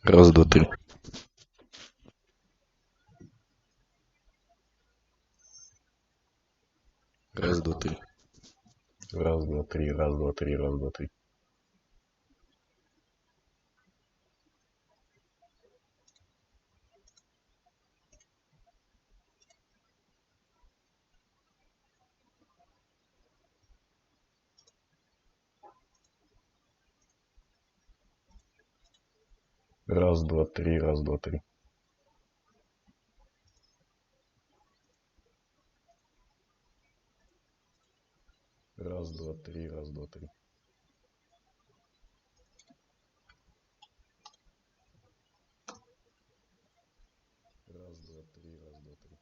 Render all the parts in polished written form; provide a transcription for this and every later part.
Раз, два, три. Раз, два, три. Раз, два, три, раз, два, три, раз, два, три. Раз, два, три, раз, два, три. Раз, два, три, раз, два, три. Раз, два, три, раз, два, три.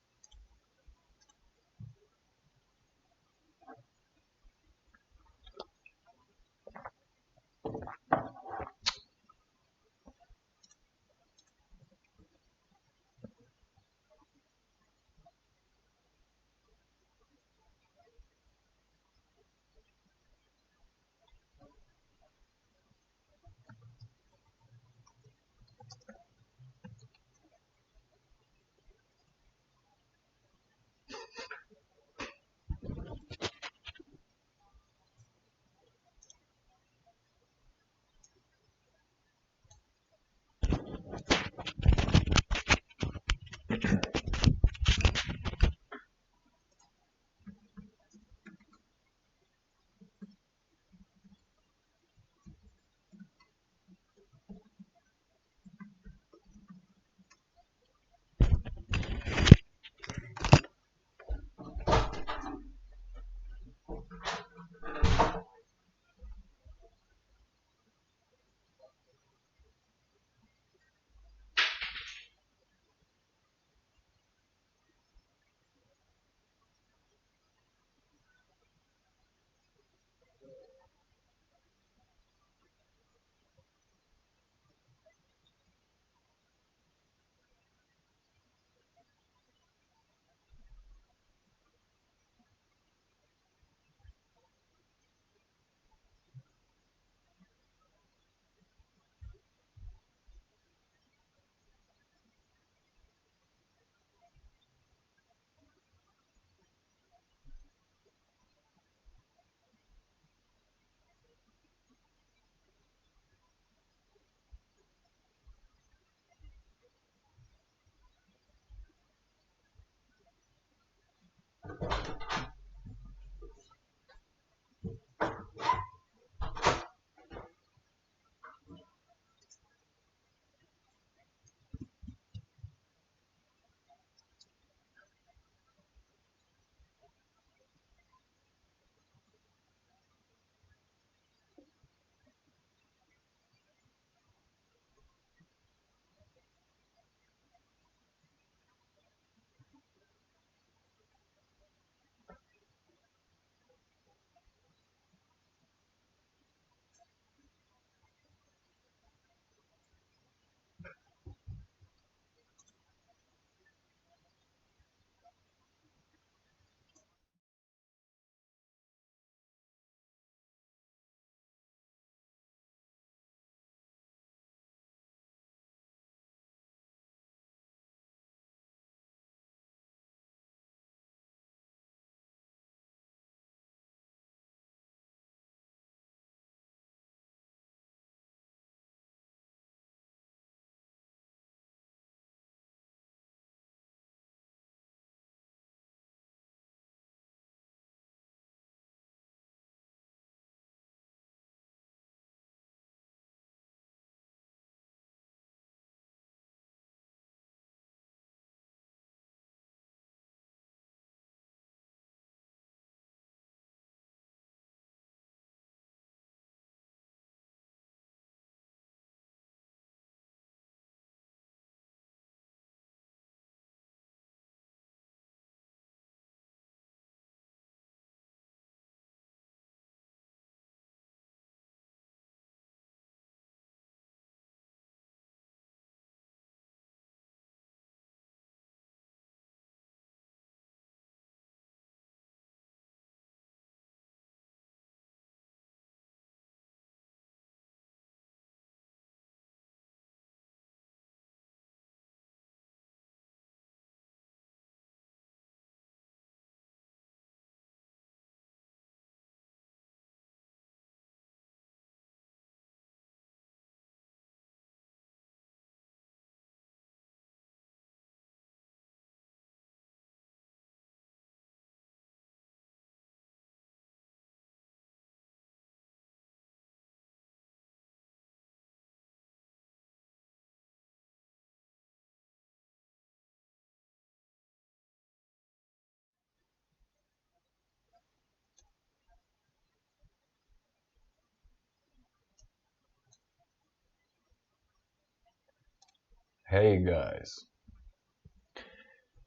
Hey guys.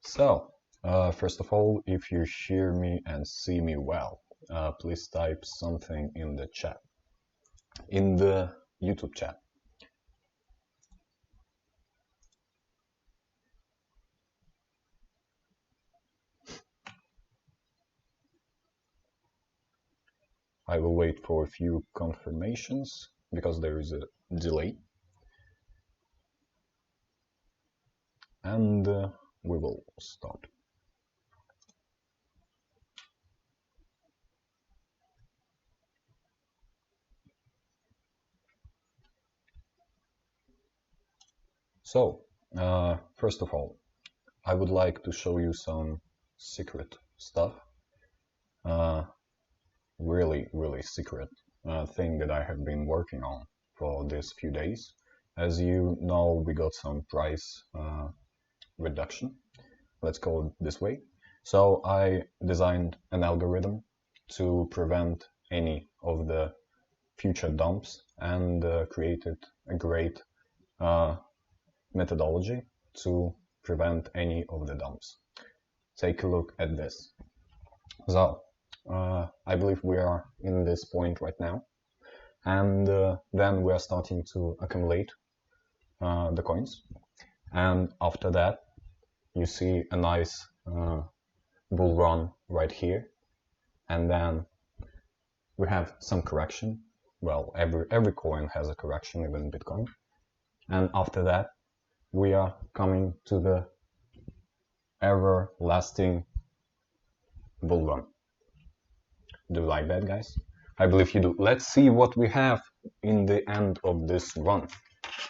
So, first of all, if you hear me and see me well, please type something in the chat, in the YouTube chat. I will wait for a few confirmations because there is a delay. And we will start. So, first of all, I would like to show you some secret stuff. Really secret thing that I have been working on for these few days. As you know, we got some price reduction, let's call it this way. So I designed an algorithm to prevent any of the future dumps and created a great methodology to prevent any of the dumps. Take a look at this. So I believe we are in this point right now, and then we are starting to accumulate the coins, and after that you see a nice bull run right here, and then we have some correction. Well, every coin has a correction, even Bitcoin, and after that we are coming to the everlasting bull run. Do you like that, guys? I believe you do. Let's see what we have in the end of this run.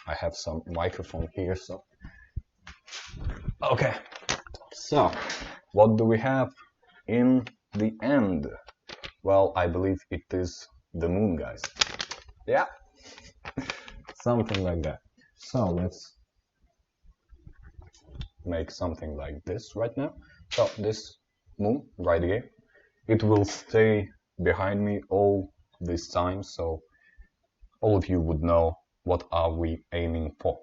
I have some microphone here, so okay. So what do we have in the end? Well, I believe it is the moon, guys. Yeah, something like that. So let's make something like this right now. So this moon right here, it will stay behind me all this time, so all of you would know what are we aiming for.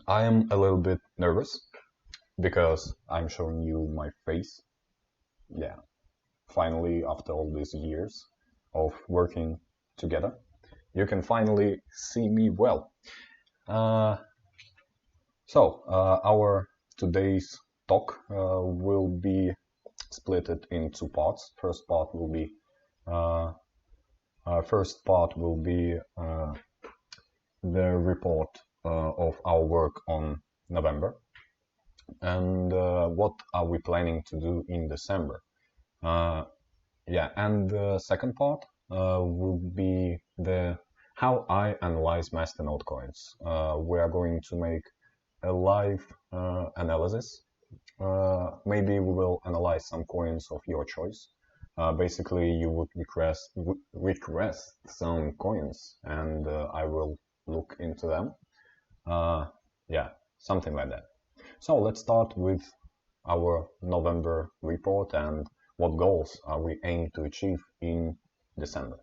I am a little bit nervous because I'm showing you my face. Yeah, finally, after all these years of working together, you can finally see me well. Our today's talk will be split in two parts. First part will be the report of our work on November, and what are we planning to do in December. And the second part will be how I analyze Masternode coins. We are going to make a live analysis. Maybe we will analyze some coins of your choice. Basically, you would request some coins, and I will look into them. Something like that. So let's start with our November report and what goals are we aiming to achieve in December.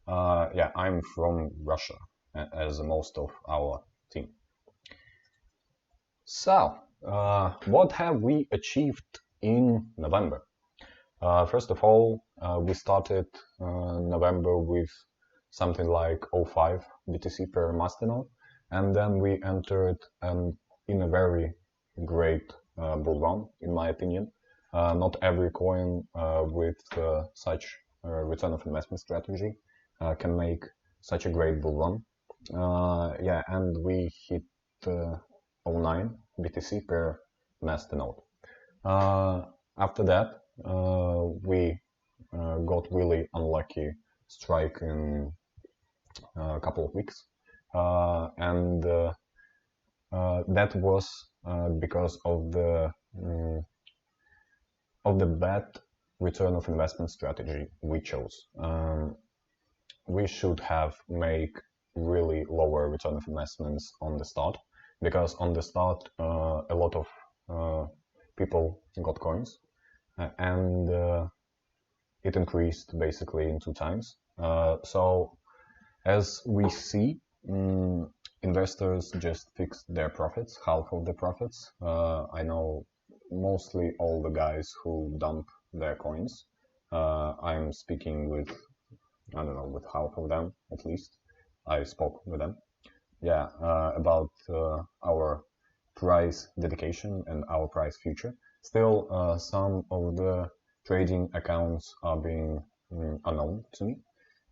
I'm from Russia, as most of our team. So, what have we achieved in November? First of all, we started November with something like 0.5 BTC per Masternode, and then we entered in a very great bull run, in my opinion. Not every coin with such return of investment strategy can make such a great bull run. And we hit 0.9 BTC per Masternode. After that, we got really unlucky strike in a couple of weeks, and that was because of the bad return of investment strategy we chose. We should have made really lower return of investments on the start, because on the start a lot of people got coins, and it increased basically in 2 times. So as we see, investors just fixed their profits, half of the profits. I know mostly all the guys who dump their coins. I'm speaking with, I don't know, with half of them at least. I spoke with them. Yeah, about our price dedication and our price future. Still, some of the trading accounts are being unknown to me.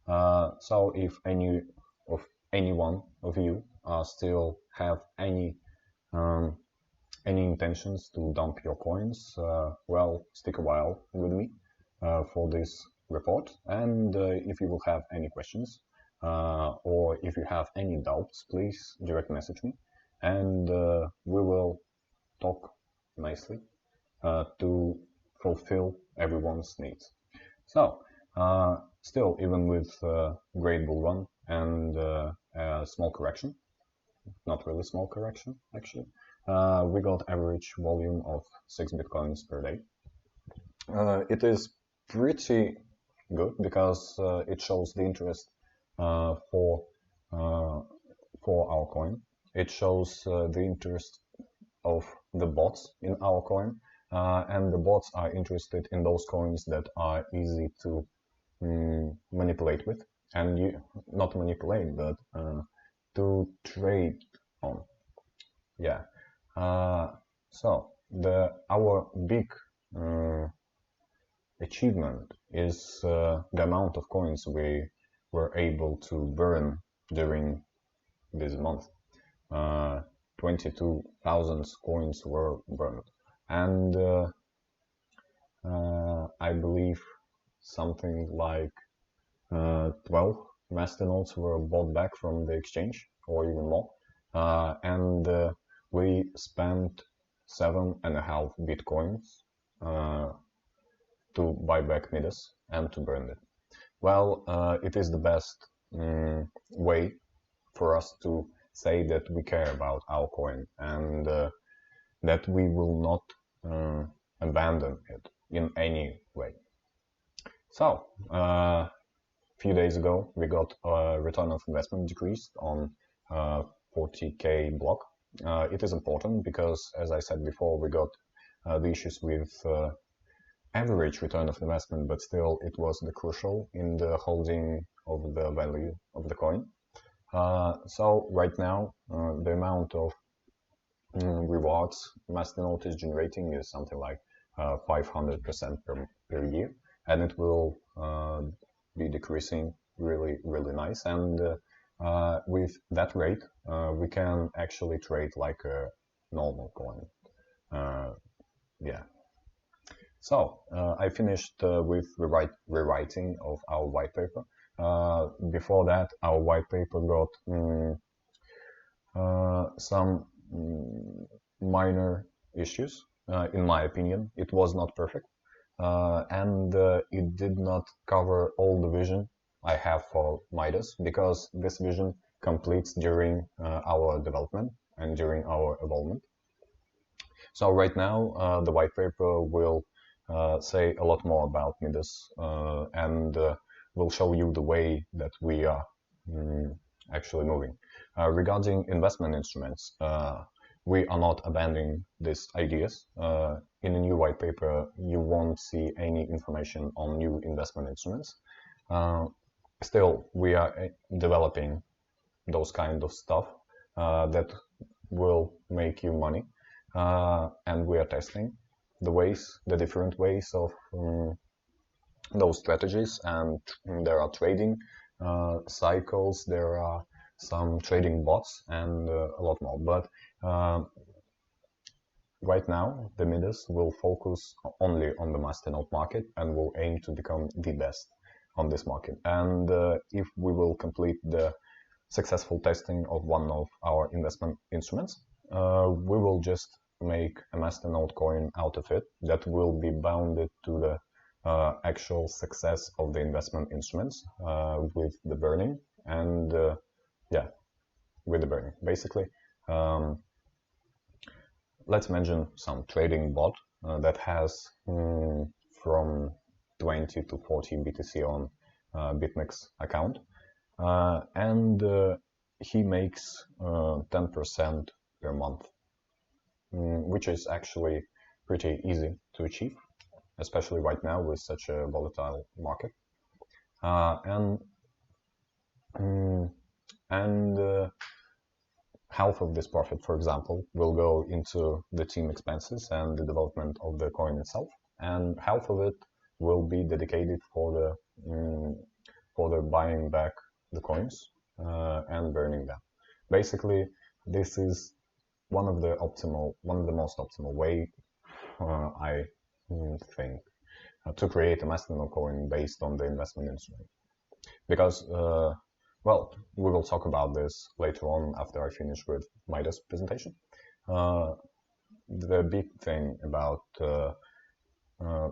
So if any one of you still have any intentions to dump your coins, well, stick a while with me for this report. And if you will have any questions or if you have any doubts, please direct message me, and we will talk nicely to fulfill everyone's needs. So, still, even with great bull run and a small correction, not really small correction actually, we got average volume of 6 bitcoins per day. It is pretty good because it shows the interest for our coin. It shows the interest of the bots in our coin, and the bots are interested in those coins that are easy to manipulate with, and not manipulate, but to trade on. Yeah. So our big achievement is the amount of coins we were able to burn during this month. 22,000 coins were burned, and I believe something like 12 Masternodes were bought back from the exchange, or even more, and we spent 7.5 bitcoins to buy back Midas and to burn it. Well, it is the best way for us to say that we care about our coin and that we will not abandon it in any way. So, a few days ago, we got a return of investment decreased on 40k block. It is important because, as I said before, we got the issues with average return of investment, but still it was the crucial in the holding of the value of the coin. So right now, the amount of rewards Masternode is generating is something like 500% per year, and it will be decreasing really, really nice. And with that rate, we can actually trade like a normal coin. Yeah. So I finished with rewriting of our white paper. Before that, our white paper got some minor issues. In my opinion, it was not perfect, and it did not cover all the vision I have for Midas, because this vision completes during our development and during our evolvement. So right now, the white paper will say a lot more about Midas and will show you the way that we are actually moving. Regarding investment instruments, we are not abandoning these ideas. In a new white paper, you won't see any information on new investment instruments. Still, we are developing those kind of stuff that will make you money, and we are testing the different ways of those strategies, and there are trading cycles, there are some trading bots, and a lot more. But right now, the Midas will focus only on the Masternode market and will aim to become the best on this market. And if we will complete the successful testing of one of our investment instruments, we will just make a Masternode coin out of it that will be bounded to the actual success of the investment instruments with the burning and yeah, with the burning. Basically, let's mention some trading bot that has from 20 to 40 BTC on BitMEX account, and he makes 10% per month, which is actually pretty easy to achieve, especially right now with such a volatile market. Half of this profit, for example, will go into the team expenses and the development of the coin itself, and half of it will be dedicated for the buying back the coins and burning them. Basically, this is one of the most optimal way, I think, to create a Masternode coin based on the investment instrument. Because, well, we will talk about this later on after I finish with Midas presentation. The big thing about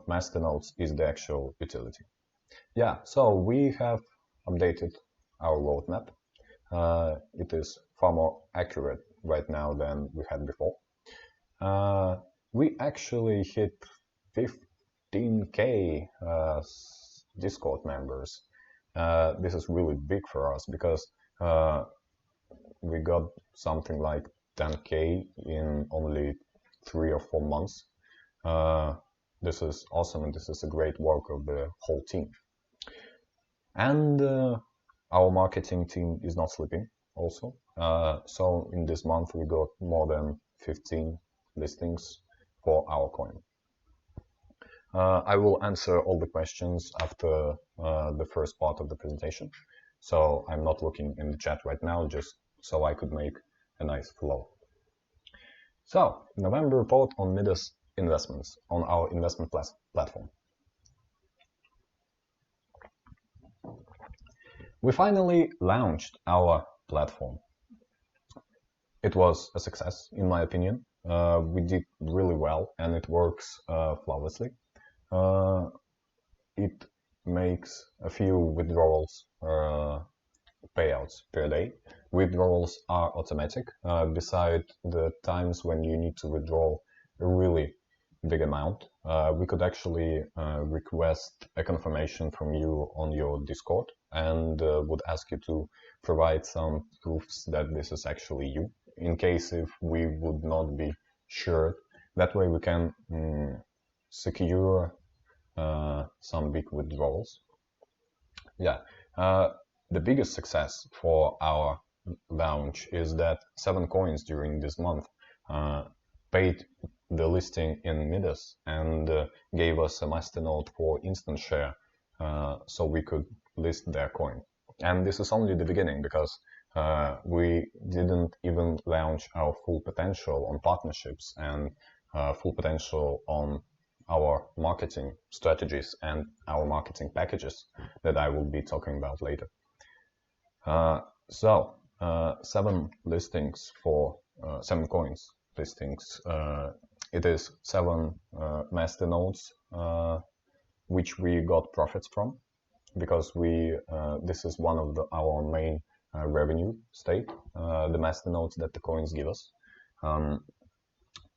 Masternodes is the actual utility. Yeah, so we have updated our roadmap. It is far more accurate right now than we had before. We actually hit 15K Discord members. This is really big for us because we got something like 10K in only 3 or 4 months. This is awesome, and this is a great work of the whole team. And our marketing team is not sleeping also. So in this month we got more than 15 listings for our coin. I will answer all the questions after the first part of the presentation. So I'm not looking in the chat right now, just so I could make a nice flow. So, November report on Midas Investments on our investment platform. We finally launched our platform. It was a success, in my opinion. We did really well, and it works flawlessly. It makes a few withdrawals, payouts per day. Withdrawals are automatic, beside the times when you need to withdraw a really big amount. We could actually request a confirmation from you on your Discord and would ask you to provide some proofs that this is actually you, in case if we would not be sure. That way we can secure some big withdrawals. Yeah, the biggest success for our launch is that 7 coins during this month paid the listing in Midas and gave us a Masternode for instant share, so we could list their coin. And this is only the beginning, because we didn't even launch our full potential on partnerships and full potential on our marketing strategies and our marketing packages that I will be talking about later. So 7 listings for 7 coins listings. It is 7 Masternodes which we got profits from, because this is one of our main revenue state, the Masternodes that the coins give us.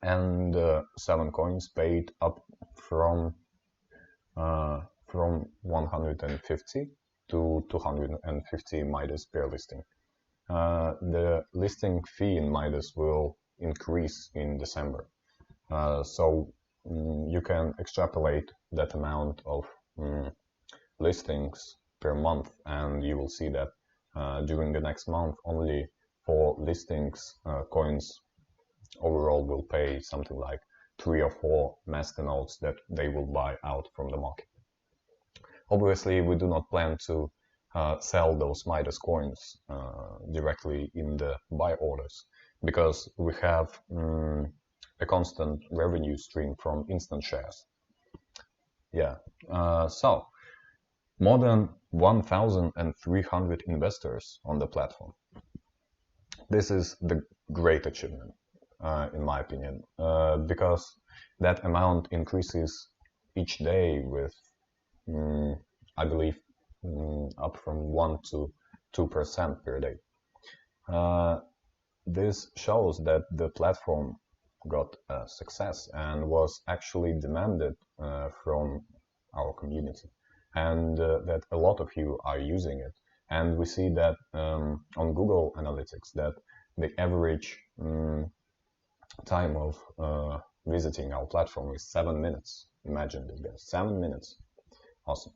And 7 coins paid up from 150 to 250 Midas per listing. The listing fee in Midas will increase in December, so you can extrapolate that amount of listings per month, and you will see that during the next month, only for listings, coins overall will pay something like 3 or 4 Masternodes that they will buy out from the market. Obviously, we do not plan to sell those Midas coins directly in the buy orders, because we have a constant revenue stream from instant shares. Yeah, so more than 1,300 investors on the platform. This is the great achievement, in my opinion, because that amount increases each day with, I believe, up from 1 to 2% per day. This shows that the platform got a success and was actually demanded from our community. and that a lot of you are using it. And we see that on Google Analytics that the average time of visiting our platform is 7 minutes. Imagine this, guys, 7 minutes. Awesome.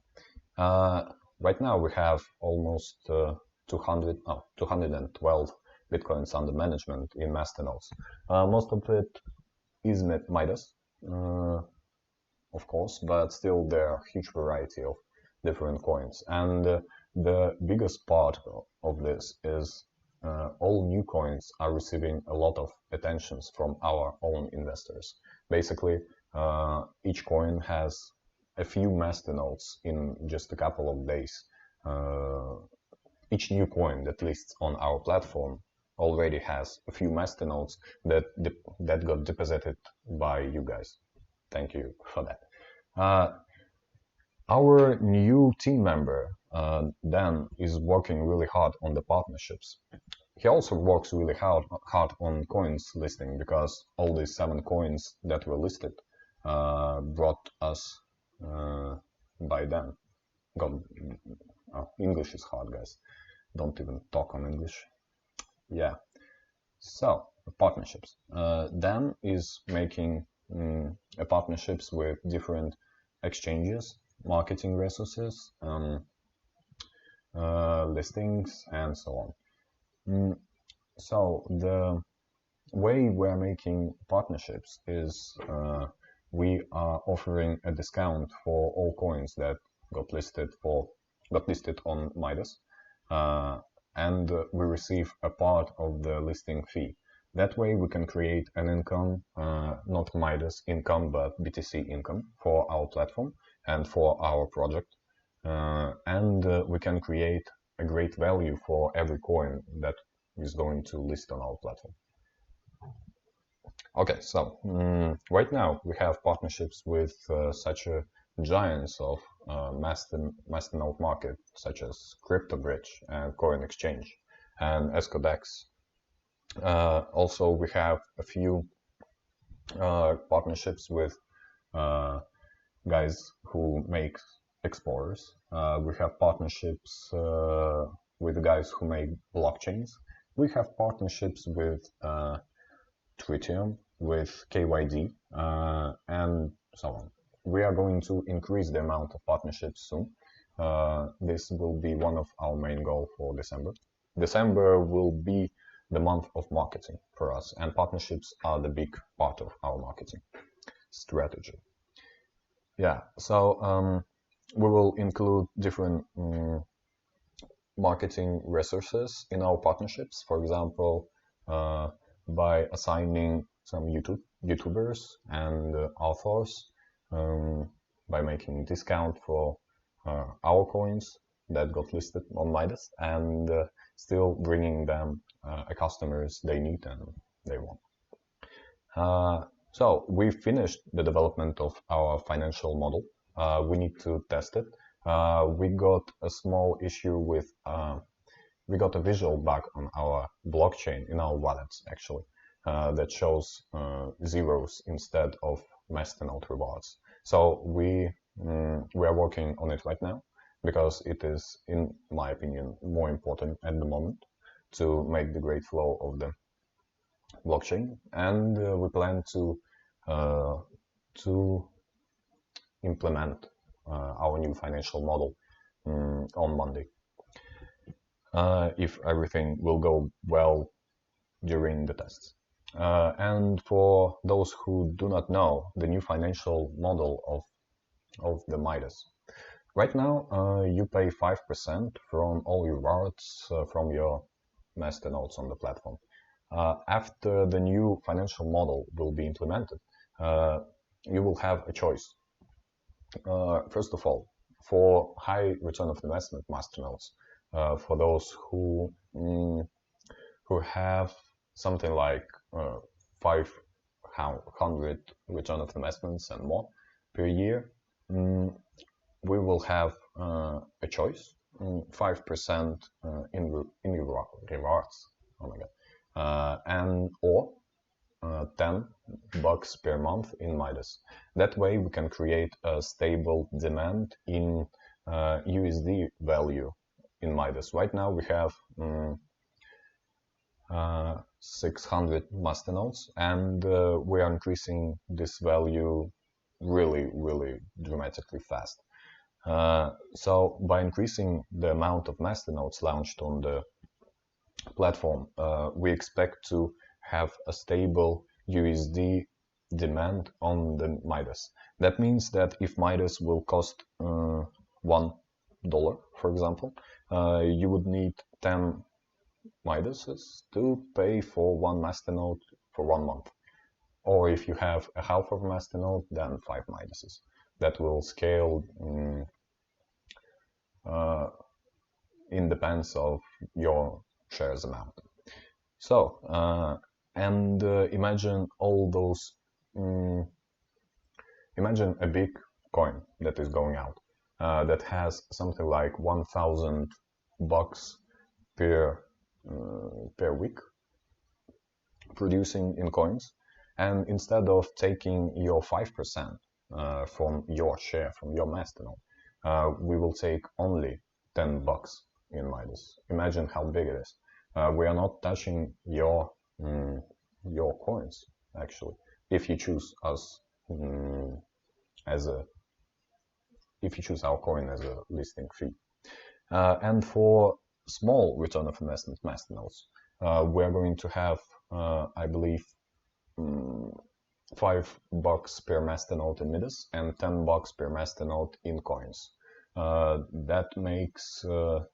Right now we have almost 212 Bitcoins under management in Masternodes. Most of it is Midas, of course, but still there are a huge variety of different coins. And the biggest part of this is all new coins are receiving a lot of attentions from our own investors. Basically, each coin has a few masternodes in just a couple of days. Each new coin that lists on our platform already has a few masternodes that got deposited by you guys. Thank you for that. Our new team member, Dan, is working really hard on the partnerships. He also works really hard on coins listing, because all these 7 coins that were listed brought us by Dan. God, English is hard, guys. Don't even talk on English. Yeah. So, partnerships. Dan is making partnerships with different exchanges, marketing resources, listings, and so on. So the way we're making partnerships is we are offering a discount for all coins that got listed on Midas, and we receive a part of the listing fee. That way we can create an income, not Midas income, but BTC income for our platform and for our project. And we can create a great value for every coin that is going to list on our platform. Okay, so right now we have partnerships with such giants of Masternode market, such as CryptoBridge and Coin Exchange and Escodex. Also, we have a few partnerships with guys who make explorers. We have partnerships with the guys who make blockchains. We have partnerships with Tritium, with KYD, and so on. We are going to increase the amount of partnerships soon. This will be one of our main goals for December. December will be the month of marketing for us, and partnerships are the big part of our marketing strategy. Yeah, so we will include different marketing resources in our partnerships. For example, by assigning some YouTubers and authors, by making discount for our coins that got listed on Midas, and still bringing them customers they need and they want. So we finished the development of our financial model. We need to test it. We got a small issue with, we got a visual bug on our blockchain, in our wallets actually, that shows zeros instead of Masternode rewards. So we are working on it right now, because it is, in my opinion, more important at the moment to make the great flow of the blockchain, and we plan to implement our new financial model on Monday, if everything will go well during the tests. And for those who do not know the new financial model of the Midas, right now you pay 5% from all your rewards from your masternodes on the platform. After the new financial model will be implemented, you will have a choice. First of all, for high return of investment masternodes, for those who have something like 500 return of investments and more per year, we will have a choice, 5% in rewards. Oh my god. And or $10 per month in Midas. That way we can create a stable demand in USD value in Midas. Right now we have 600 masternodes, and we are increasing this value really dramatically fast. So by increasing the amount of masternodes launched on the platform, we expect to have a stable USD demand on the Midas. That means that if Midas will cost $1, for example, you would need 10 Midases to pay for one masternode for 1 month. Or if you have a half of a masternode, then 5 Midases. That will scale in depends of your shares amount. So, imagine all those, imagine a big coin that is going out, that has something like $1,000 per week producing in coins, and instead of taking your 5% from your share, from your masternode, we will take only $10 in Midas. Imagine how big it is. We are not touching your coins, actually, if you choose us if you choose our coin as a listing fee. And for small return of investment masternodes, we are going to have, I believe, $5 per masternode in Midas and $10 per masternode in coins. That makes a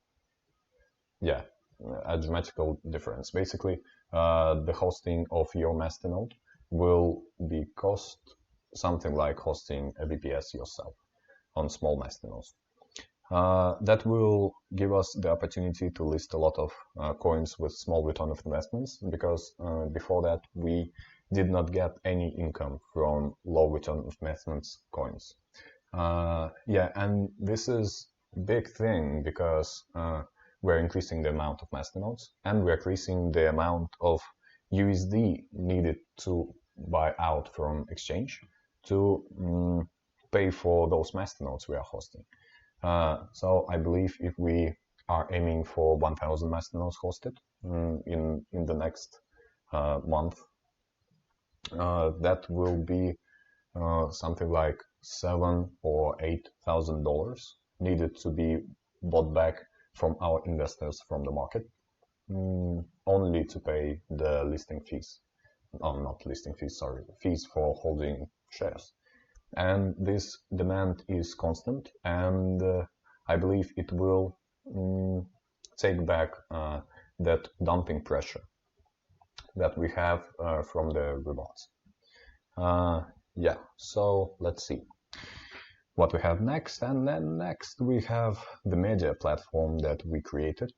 dramatical difference. Basically, the hosting of your masternode will be cost something like hosting a VPS yourself on small masternodes. That will give us the opportunity to list a lot of coins with small return of investments, because before that we did not get any income from low return of investments coins. And this is a big thing, because we're increasing the amount of masternodes and we're increasing the amount of USD needed to buy out from exchange to pay for those masternodes we are hosting. So I believe if we are aiming for 1,000 masternodes hosted in the next month, that will be something like $7,000 or $8,000 needed to be bought back from our investors from the market, only to pay the listing fees. Not listing fees, sorry, fees for holding shares. And this demand is constant, and I believe it will take back that dumping pressure that we have from the rewards. So let's see what we have next. And then next we have the media platform that we created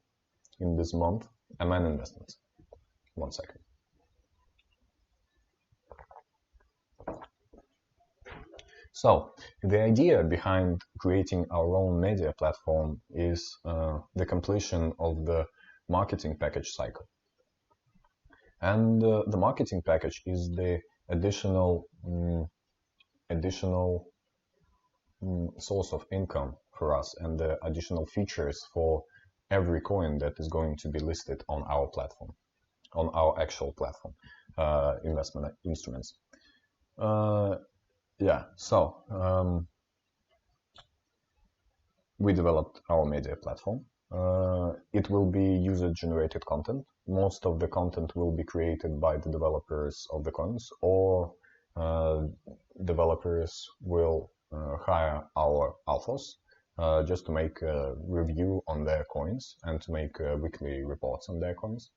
in this month, Midas.Investments. 1 second. So the idea behind creating our own media platform is the completion of the marketing package cycle. And the marketing package is the additional source of income for us, and the additional features for every coin that is going to be listed on our platform, on our actual platform, investment instruments. We developed our media platform. It will be user-generated content. Most of the content will be created by the developers of the coins, or developers will hire our alphas just to make a review on their coins and to make weekly reports on their coins.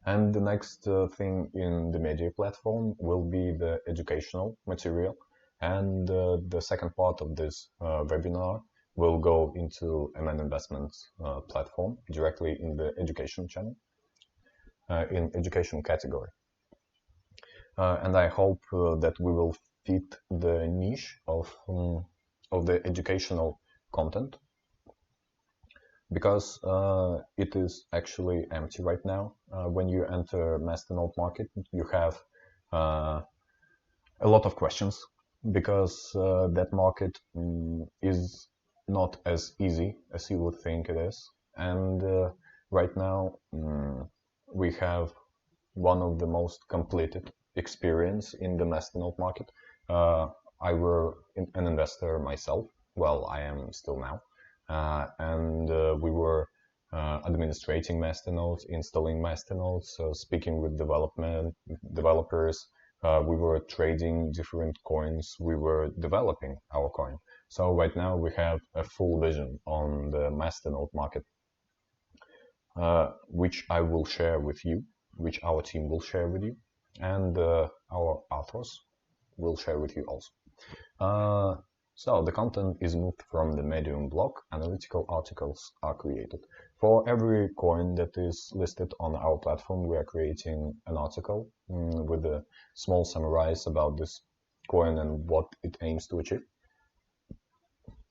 And the next thing in the media platform will be the educational material. And the second part of this webinar will go into Midas.Investments platform directly in the education channel, in education category. And I hope that we will fit the niche of the educational content, because it is actually empty right now. When you enter Masternode market, you have a lot of questions, because that market is not as easy as you would think it is. And right now we have one of the most completed experience in the Masternode market. I were an investor myself. Well, I am still now. And we were administrating Masternodes, installing Masternodes, speaking with developers. We were trading different coins. We were developing our coin. So right now we have a full vision on the Masternode market, which I will share with you, which our team will share with you, and our authors will share with you also. So the content is moved from the Medium blog. Analytical articles are created. For every coin that is listed on our platform, we are creating an article with a small summary about this coin and what it aims to achieve.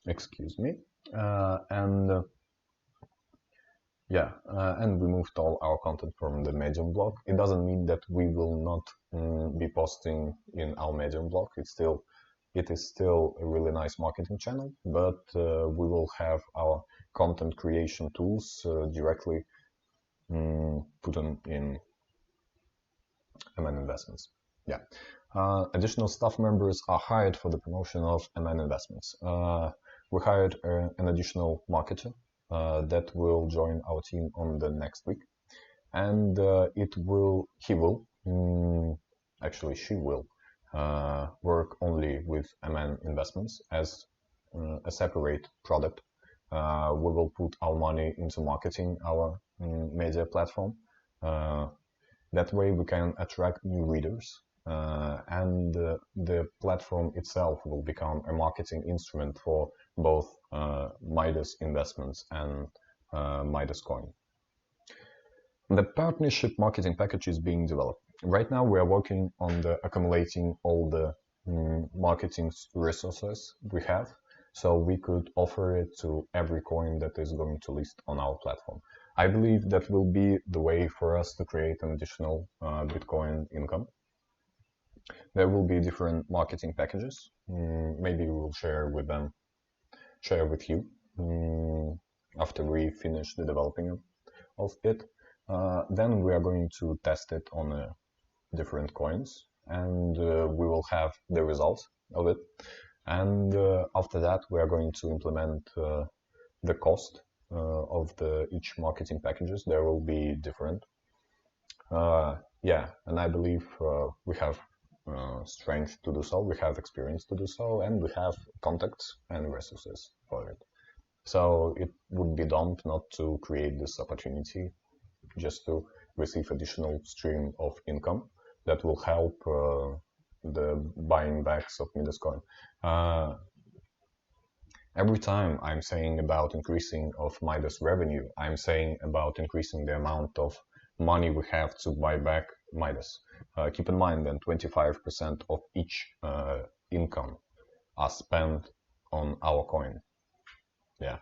Excuse me. And we moved all our content from the Medium blog. It doesn't mean that we will not be posting in our Medium blog. It is still a really nice marketing channel, but we will have our content creation tools directly put on in MN Investments. Yeah. Additional staff members are hired for the promotion of MN Investments. We hired an additional marketer that will join our team on the next week, and she will work only with MN Investments as a separate product. We will put our money into marketing our media platform. That way we can attract new readers, and the platform itself will become a marketing instrument for both Midas Investments and Midas Coin. The partnership marketing package is being developed. Right now we are working on accumulating all the marketing resources we have, so we could offer it to every coin that is going to list on our platform. I believe that will be the way for us to create an additional Bitcoin income. There will be different marketing packages. Maybe we will share with you after we finish the developing of it. Then we are going to test it on different coins, and we will have the results of it. And after that, we are going to implement the cost of each marketing packages. There will be different. And I believe we have strength to do so, we have experience to do so, and we have contacts and resources for it. So it would be dumb not to create this opportunity just to receive additional stream of income that will help the buying backs of Midas coin. Every time I'm saying about increasing of Midas revenue, I'm saying about increasing the amount of money we have to buy back Midas. Keep in mind that 25% of each income are spent on our coin. Yeah.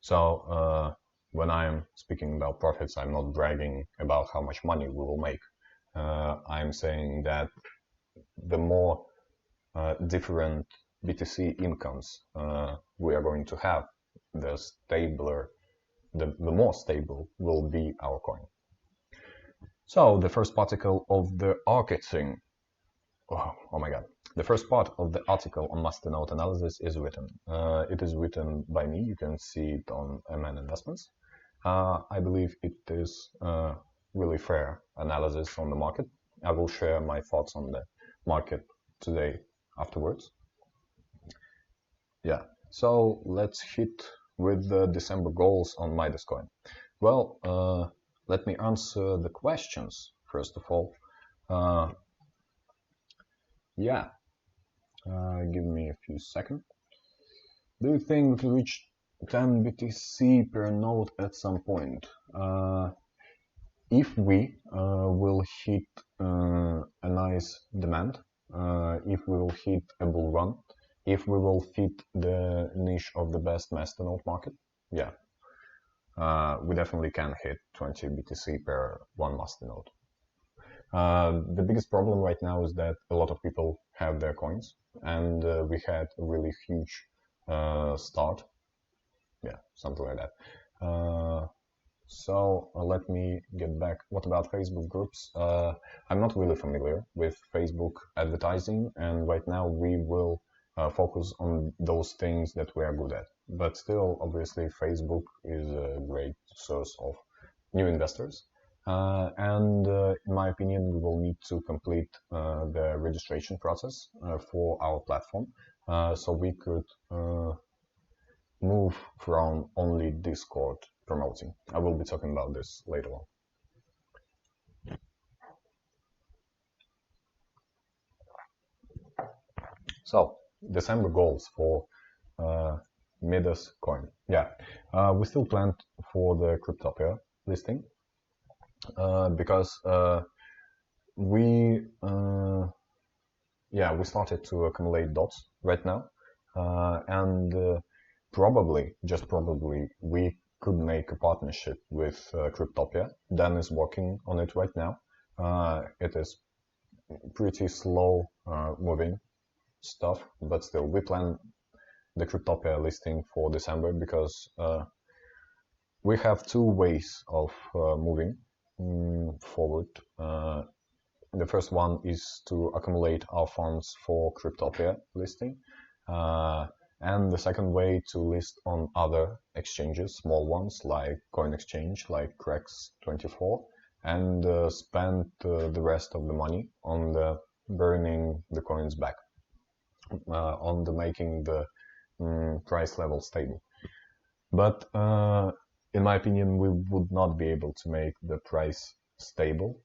So when I'm speaking about profits, I'm not bragging about how much money we will make. I'm saying that the more different BTC incomes we are going to have, the more stable will be our coin. So the first particle of the architecting. Oh my god. The first part of the article on Masternode analysis is written. It is written by me. You can see it on MN Investments. I believe it is really fair analysis on the market. I will share my thoughts on the market today afterwards. Yeah, so let's hit with the December goals on Midas coin. Well, let me answer the questions first of all. Give me a few seconds. Do you think we will reach 10 BTC per node at some point? If we will hit a nice demand, if we will hit a bull run, if we will fit the niche of the best Masternode market, yeah, we definitely can hit 20 BTC per one Masternode. The biggest problem right now is that a lot of people have their coins, and we had a really huge start yeah, something like that. So let me get back. What about Facebook groups? I'm not really familiar with Facebook advertising, and right now we will focus on those things that we are good at. But still, obviously, Facebook is a great source of new investors. In my opinion, we will need to complete the registration process for our platform, so we could move from only Discord promoting. I will be talking about this later on. So, December goals for Midas coin. Yeah, we still plan for the Cryptopia listing because we started to accumulate dots right now, and probably, just probably, we could make a partnership with Cryptopia. Dan is working on it right now. It is pretty slow moving stuff, but still, we plan the Cryptopia listing for December because we have two ways of moving forward. The first one is to accumulate our funds for Cryptopia listing. And the second way to list on other exchanges, small ones like Coin Exchange, like Crex24, and spend the rest of the money on the burning the coins back, on the making the price level stable. But in my opinion, we would not be able to make the price stable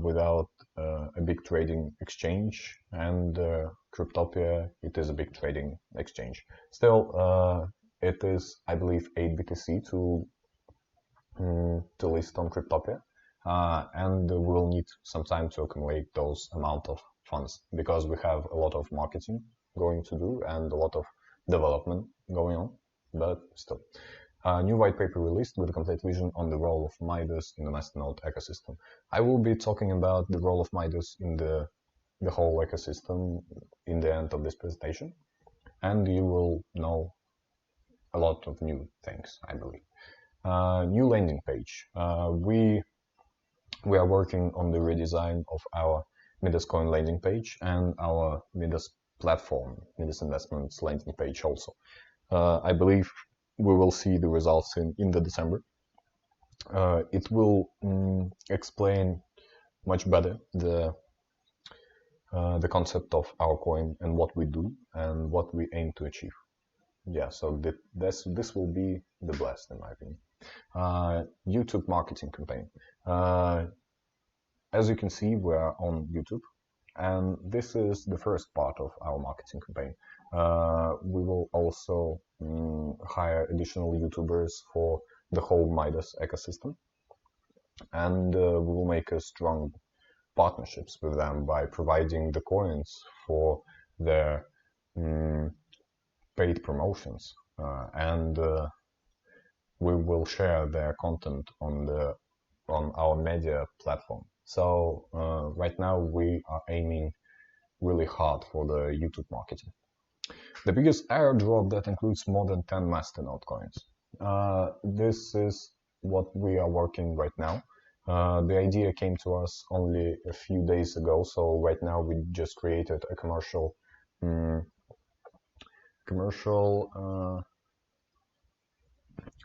without a big trading exchange, and Cryptopia, it is a big trading exchange. Still, it is, I believe, 8 BTC to list on Cryptopia, and we'll need some time to accumulate those amount of funds because we have a lot of marketing going to do and a lot of development going on, but still. New white paper released with a complete vision on the role of Midas in the Masternode ecosystem. I will be talking about the role of Midas in the whole ecosystem in the end of this presentation, and you will know a lot of new things, I believe. New landing page. We are working on the redesign of our Midas coin landing page and our Midas platform, Midas.Investments landing page also. I believe we will see the results in the December. It will explain much better the concept of our coin and what we do and what we aim to achieve. Yeah, so this will be the best in my opinion. YouTube marketing campaign. As you can see, we are on YouTube, and this is the first part of our marketing campaign. We will also hire additional YouTubers for the whole Midas ecosystem, and we will make a strong partnerships with them by providing the coins for their paid promotions, and we will share their content on our media platform. So right now we are aiming really hard for the YouTube marketing. The biggest airdrop that includes more than 10 Masternode coins. This is what we are working right now. The idea came to us only a few days ago, so right now we just created a commercial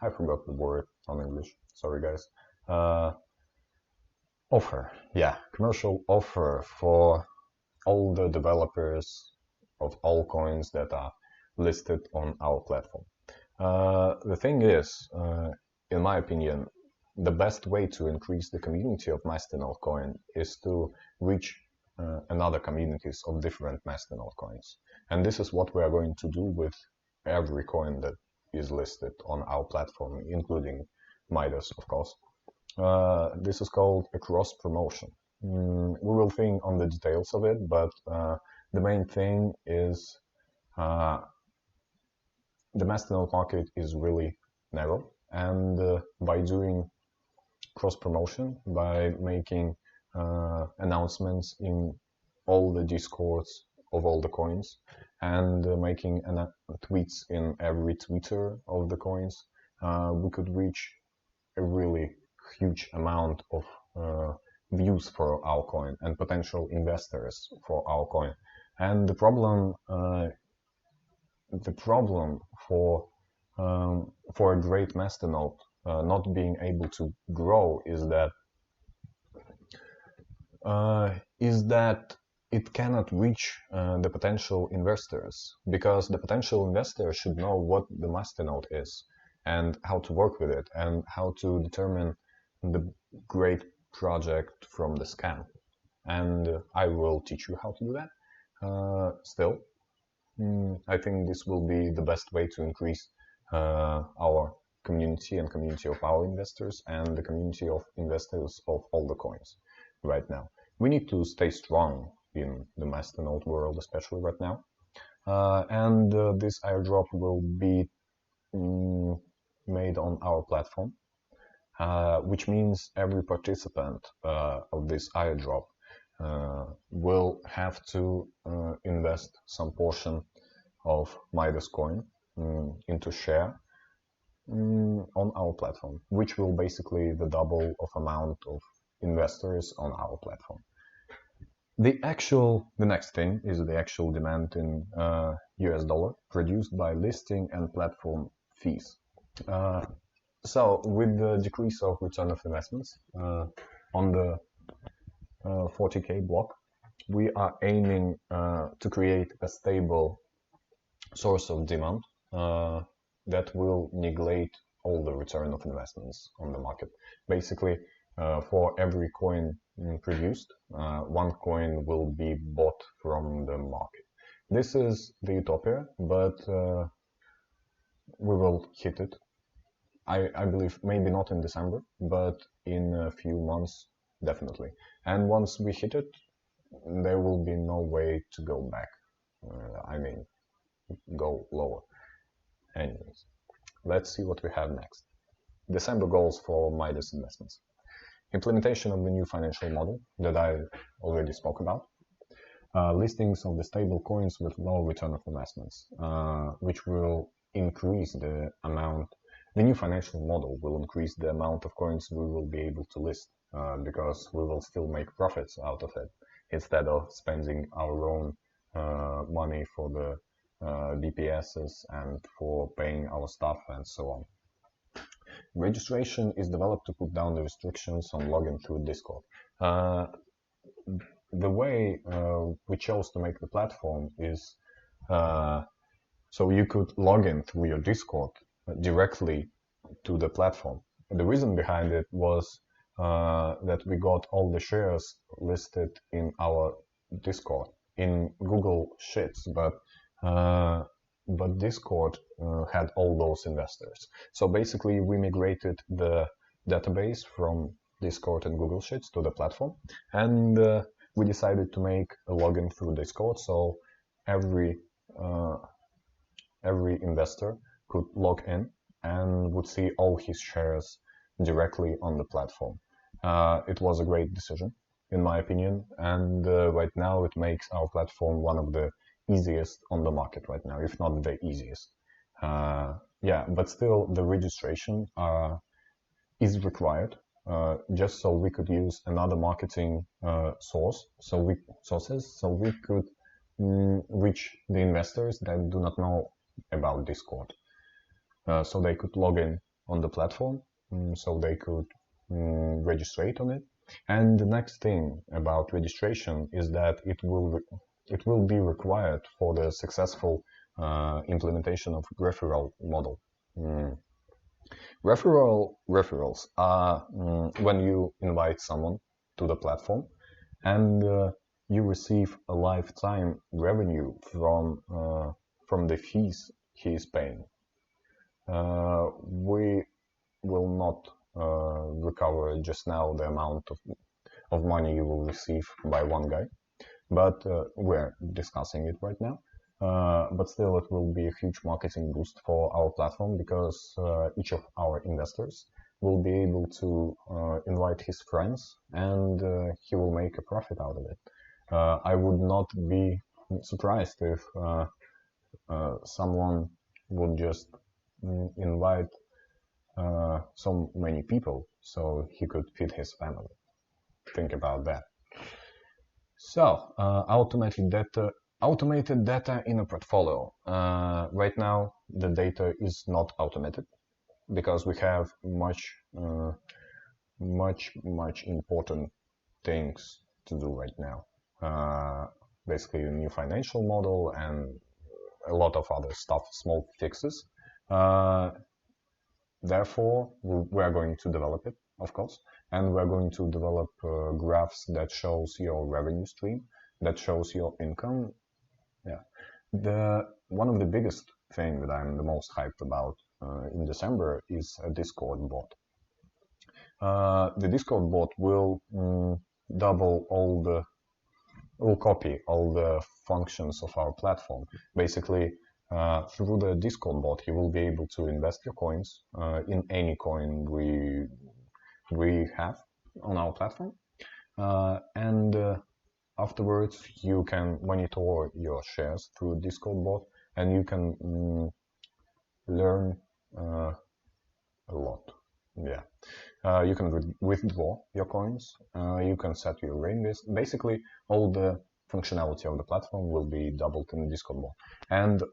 I forgot the word on English, sorry guys. Offer, yeah, commercial offer for all the developers of all coins that are listed on our platform. The thing is, in my opinion, the best way to increase the community of Masternode coin is to reach another communities of different Masternode coins. And this is what we are going to do with every coin that is listed on our platform, including Midas, of course. This is called a cross promotion. We will think on the details of it, but the main thing is the Masternode market is really narrow, and by doing cross promotion, by making announcements in all the discords of all the coins, and making tweets in every Twitter of the coins, we could reach a really huge amount of views for our coin and potential investors for our coin. And the problem for a great Masternode not being able to grow is that it cannot reach the potential investors, because the potential investor should know what the Masternode is and how to work with it and how to determine the great project from the scam. And I will teach you how to do that. Still, I think this will be the best way to increase our community and community of our investors and the community of investors of all the coins right now. We need to stay strong in the Masternode world, especially right now. And this airdrop will be made on our platform, which means every participant of this airdrop will have to invest some portion of Midas coin into share on our platform, which will basically the double of amount of investors on our platform. The next thing is the actual demand in US dollar produced by listing and platform fees. So with the decrease of return of investments on the 40K block, we are aiming to create a stable source of demand that will negate all the return of investments on the market. Basically, for every coin produced, one coin will be bought from the market. This is the utopia, but we will hit it. I believe maybe not in December, but in a few months, definitely. And once we hit it, there will be no way to go back. I mean, go lower. Anyways, let's see what we have next. December goals for Midas Investments. Implementation of the new financial model that I already spoke about. Listings of the stable coins with low return of investments, which will increase the amount. The new financial model will increase the amount of coins we will be able to list, because we will still make profits out of it instead of spending our own money for the DPSs and for paying our staff and so on. Registration is developed to put down the restrictions on login through Discord. The way we chose to make the platform is so you could log in through your Discord directly to the platform. The reason behind it was that we got all the shares listed in our Discord in Google Sheets, but Discord had all those investors. So basically, we migrated the database from Discord and Google Sheets to the platform, and we decided to make a login through Discord, so every investor could log in and would see all his shares directly on the platform. It was a great decision, in my opinion, and right now it makes our platform one of the easiest on the market right now, if not the easiest. Yeah, but still the registration is required just so we could use another marketing sources, so we could reach the investors that do not know about Discord. So they could log in on the platform, so they could register on it. And the next thing about registration is that it will be required for the successful implementation of referral model. Referrals are when you invite someone to the platform and you receive a lifetime revenue from the fees he is paying. We will not recover just now the amount of money you will receive by one guy, but we're discussing it right now. But still, it will be a huge marketing boost for our platform, because each of our investors will be able to invite his friends, and he will make a profit out of it. I would not be surprised if someone would just invite so many people so he could feed his family. Think about that. So, automated data in a portfolio. Right now, the data is not automated because we have much important things to do right now. Basically, a new financial model and a lot of other stuff, small fixes. Therefore, we are going to develop it, of course, and we're going to develop graphs that shows your revenue stream, that shows your income. Yeah, one of the biggest thing that I'm the most hyped about in December is a Discord bot. The Discord bot will copy all the functions of our platform. Basically, through the Discord bot, you will be able to invest your coins in any coin we have on our platform, and afterwards you can monitor your shares through Discord bot, and you can learn a lot. Yeah, you can withdraw your coins, you can set your reinvest. Basically, all the functionality of the platform will be doubled in the Discord bot, and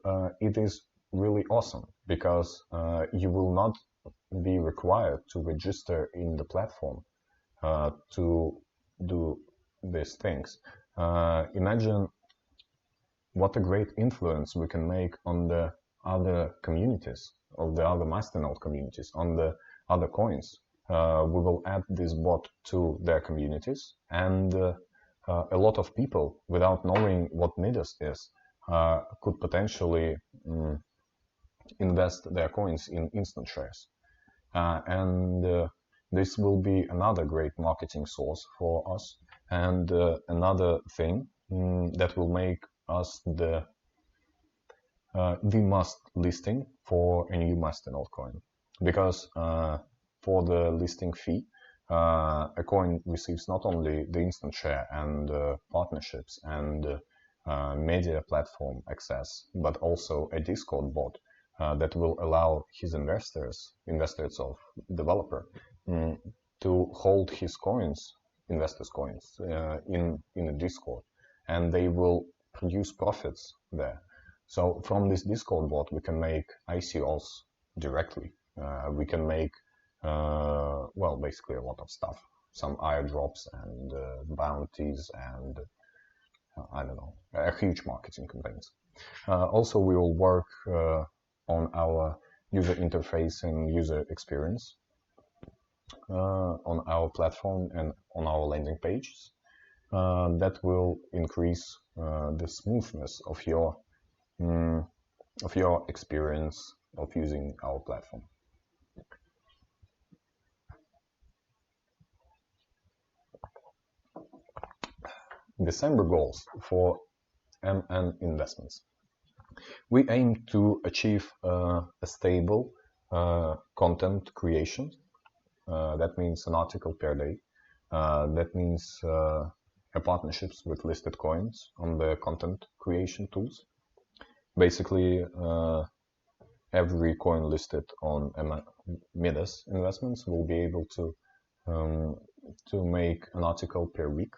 it is really awesome because you will not be required to register in the platform to do these things. Imagine what a great influence we can make on the other communities, of the other Masternode communities, on the other coins. We will add this bot to their communities, and a lot of people, without knowing what Midas is, could potentially invest their coins in instant shares. And this will be another great marketing source for us, and another thing that will make us the must listing for a new Masternode coin. Because for the listing fee, a coin receives not only the instant share and partnerships and media platform access, but also a Discord bot that will allow his investors of developer, to hold his coins, investors' coins, in a Discord, and they will produce profits there. So from this Discord bot, we can make ICOs directly. We can make, well, basically a lot of stuff. Some airdrops and bounties and, I don't know, a huge marketing campaigns. Also, we will work on our user interface and user experience on our platform and on our landing pages. That will increase the smoothness of your experience of using our platform. December goals for MN Investments. We aim to achieve a stable content creation. That means an article per day. That means partnerships with listed coins on the content creation tools. Basically, every coin listed on Midas Investments will be able to make an article per week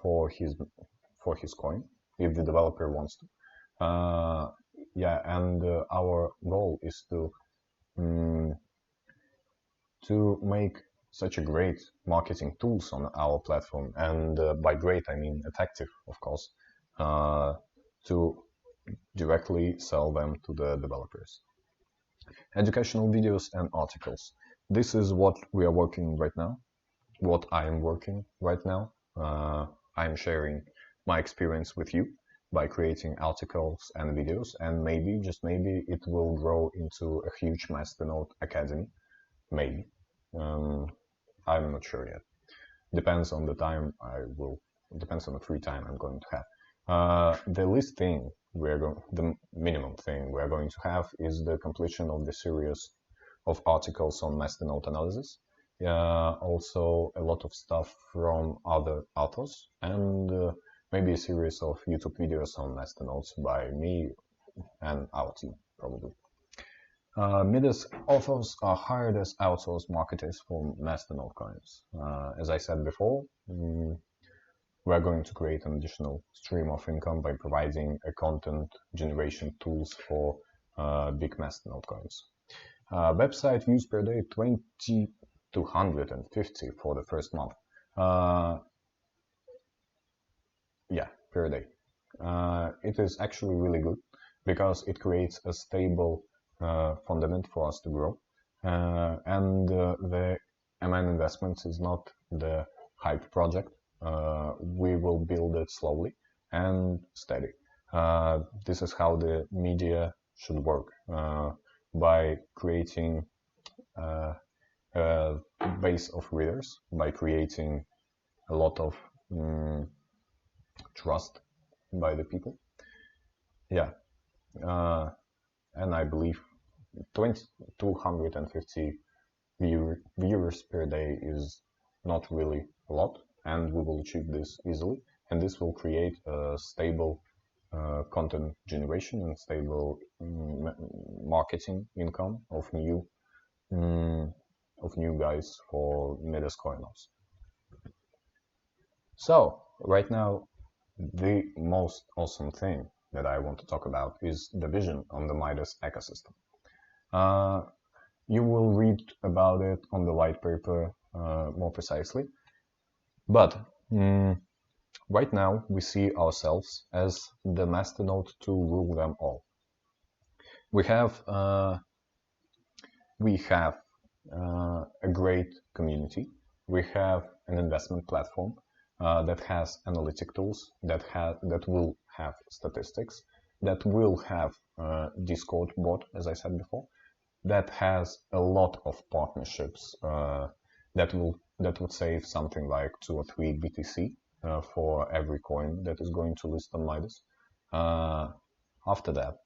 for his coin, if the developer wants to. Yeah, and our goal is to make such a great marketing tools on our platform, and by great I mean effective, of course, to directly sell them to the developers. Educational videos and articles. This is what we are working right now, what I am working right now. I'm sharing my experience with you by creating articles and videos, and maybe, just maybe, it will grow into a huge Masternode academy. Maybe. I'm not sure yet. Depends on the time depends on the free time I'm going to have. The least thing the minimum thing we're going to have is the completion of the series of articles on Masternode analysis. Also a lot of stuff from other authors, and maybe a series of YouTube videos on Masternodes by me and our team, probably. Midas authors are hired as outsourced marketers for Masternode coins. As I said before, we're going to create an additional stream of income by providing a content generation tools for big Masternode coins. Website views per day 250 for the first month. Yeah, per day. It is actually really good because it creates a stable fundament for us to grow. And the MN Investments is not the hype project. We will build it slowly and steady. This is how the media should work, by creating a base of readers, by creating a lot of trust by the people. Yeah, and I believe 250 viewers per day is not really a lot, and we will achieve this easily, and this will create a stable content generation and stable marketing income of new guys for Midas coiners. So right now, the most awesome thing that I want to talk about is the vision on the Midas ecosystem. You will read about it on the white paper more precisely, but right now we see ourselves as the masternode to rule them all. We have a great community. We have an investment platform that has analytic tools, that will have statistics, that will have Discord bot, as I said before, that has a lot of partnerships that would save something like 2 or 3 BTC for every coin that is going to list on Midas. After that,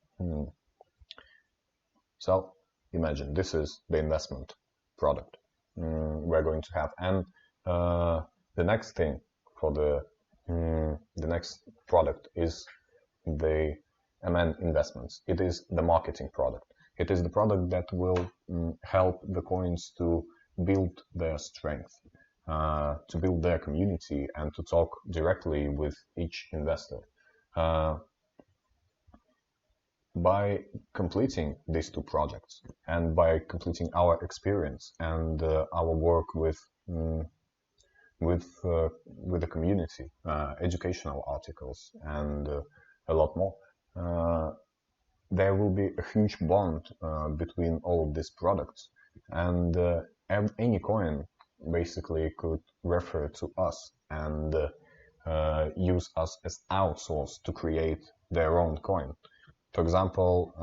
so imagine this is the investment product we're going to have, and the next thing for the next product is the MN Investments. It is the marketing product. It is the product that will help the coins to build their strength, to build their community, and to talk directly with each investor. By completing these 2 projects, and by completing our experience and our work with the community, educational articles, and a lot more, there will be a huge bond between all of these products, and any coin basically could refer to us and use us as outsource to create their own coin. For example,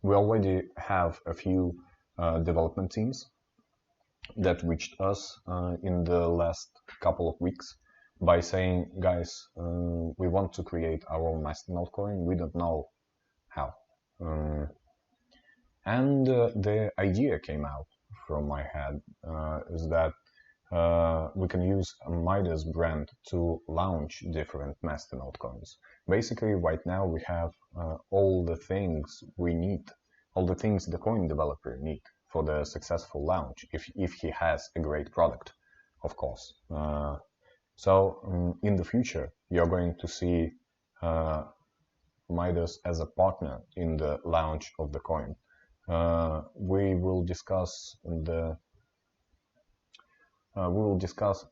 we already have a few development teams that reached us in the last couple of weeks by saying, guys, we want to create our own Masternode coin, we don't know how. And the idea came out from my head, is that we can use a Midas brand to launch different Masternode coins. Basically, right now we have all the things we need, all the things the coin developer need for the successful launch, if he has a great product, of course. So in the future, you're going to see Midas as a partner in the launch of the coin. We will discuss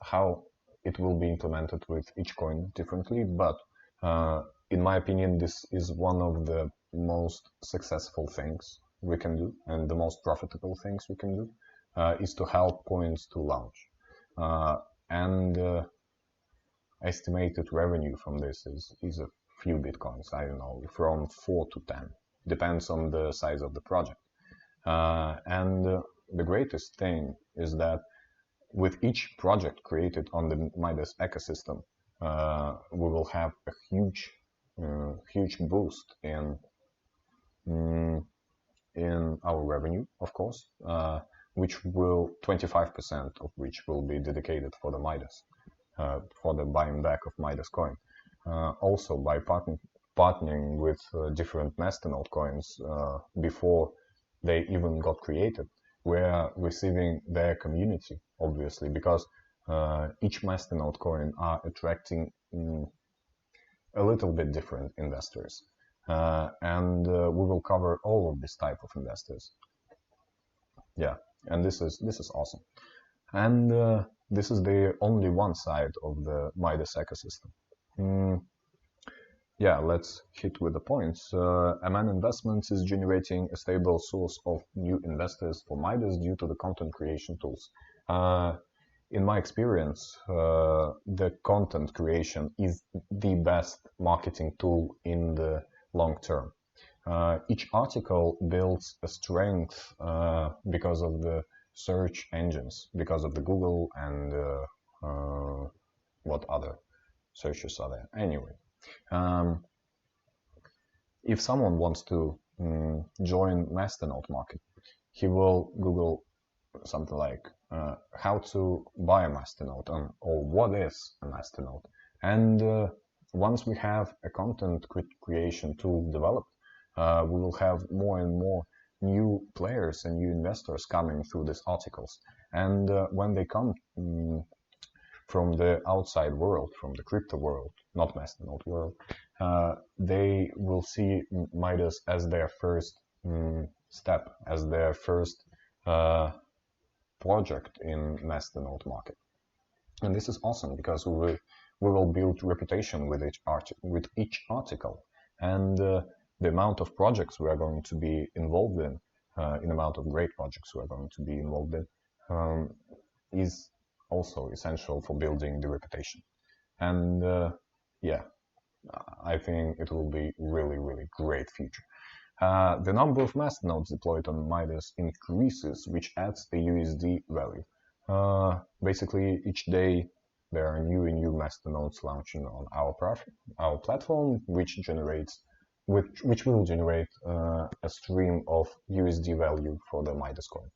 how it will be implemented with each coin differently, but in my opinion, this is one of the most successful things we can do, and the most profitable things we can do, is to help coins to launch. And estimated revenue from this is a few bitcoins, I don't know, from 4 to 10, depends on the size of the project. And the greatest thing is that with each project created on the Midas ecosystem, we will have a huge boost in our revenue, of course, which will 25% of which will be dedicated for the Midas, for the buying back of Midas coin. Also, by partnering with different Masternode coins before they even got created, we're receiving their community, obviously, because each Masternode coin are attracting a little bit different investors. And we will cover all of this type of investors. Yeah, and this is awesome. And this is the only one side of the Midas ecosystem. Yeah, let's hit with the points. Investments is generating a stable source of new investors for Midas due to the content creation tools. In my experience, the content creation is the best marketing tool in the long term. Each article builds a strength because of the search engines, because of the Google and what other searches are there. Anyway, if someone wants to join Masternode market, he will Google something like how to buy a Masternode or what is a Masternode. And once we have a content creation tool developed, we will have more and more new players and new investors coming through these articles. And when they come from the outside world, from the crypto world, not Masternode world, they will see Midas as their first step, as their first project in Masternode market. And this is awesome because we will build reputation with each article, and the amount of projects we are going to be involved in amount of great projects we are going to be involved in is also essential for building the reputation. And yeah, I think it will be really, really great future. The number of Masternodes deployed on Midas increases, which adds the USD value. Basically, each day there are new and new Masternodes launching on our platform, which will generate a stream of USD value for the Midas coin,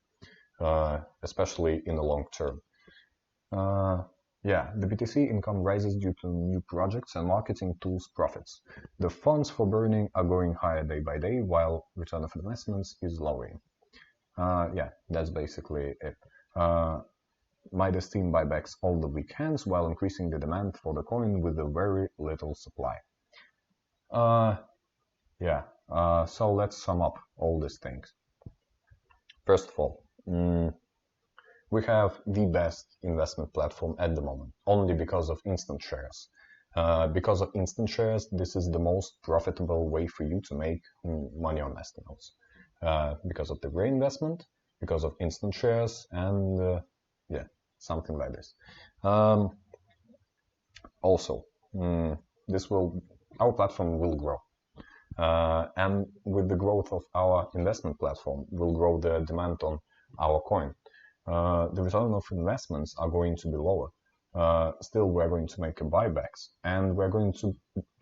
especially in the long term. Yeah, the BTC income rises due to new projects and marketing tools profits. The funds for burning are going higher day by day, while return of investments is lowering. Yeah, that's basically it. Midas team buybacks all the weekends while increasing the demand for the coin with a very little supply. Yeah, so let's sum up all these things. First of all, we have the best investment platform at the moment, only because of instant shares. Because of instant shares, this is the most profitable way for you to make money on Masternodes. Because of the reinvestment, because of instant shares, and yeah, something like this. Also, our platform will grow. And with the growth of our investment platform, will grow the demand on our coin. The return of investments are going to be lower. Still, we're going to make buybacks, and we're going to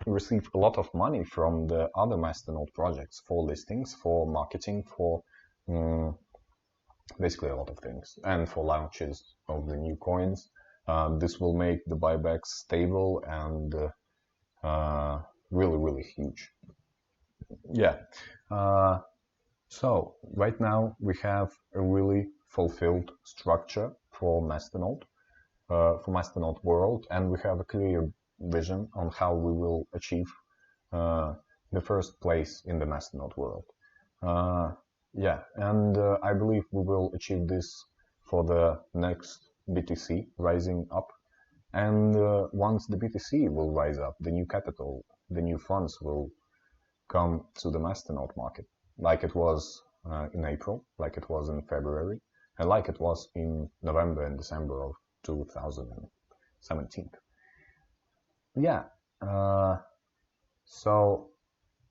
receive a lot of money from the other Masternode projects for listings, for marketing, for basically a lot of things, and for launches of the new coins. This will make the buybacks stable and really, really huge. Yeah. So right now we have a really fulfilled structure for Masternode world, and we have a clear vision on how we will achieve the first place in the Masternode world. Yeah, and I believe we will achieve this for the next BTC rising up. And once the BTC will rise up, the new capital, the new funds will come to the Masternode market, like it was in April, like it was in February, and like it was in November and December of 2017. Yeah, so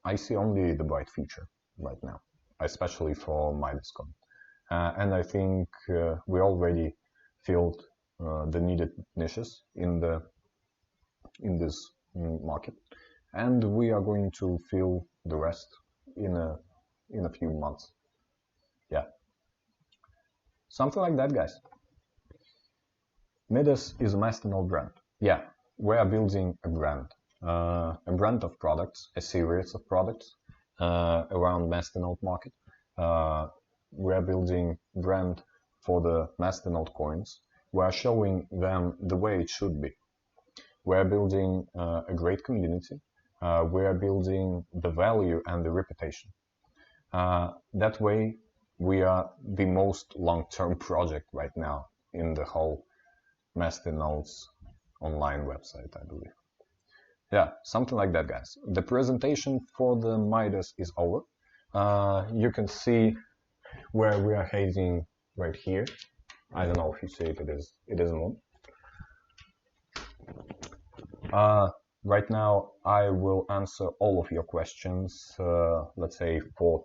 I see only the bright future right now, especially for Midas coin. And I think we already filled the needed niches in this market, and we are going to fill the rest in a few months. Yeah, something like that, guys. Midas is a Masternode brand. Yeah, we are building a brand of products, a series of products around Masternode market. We are building brand for the Masternode coins. We are showing them the way it should be. We are building a great community. We are building the value and the reputation. That way, we are the most long-term project right now in the whole Masternode's online website, I believe. Yeah, something like that, guys. The presentation for the Midas is over. You can see where we are heading right here. I don't know if you see it. It is moon. Right now, I will answer all of your questions, let's say for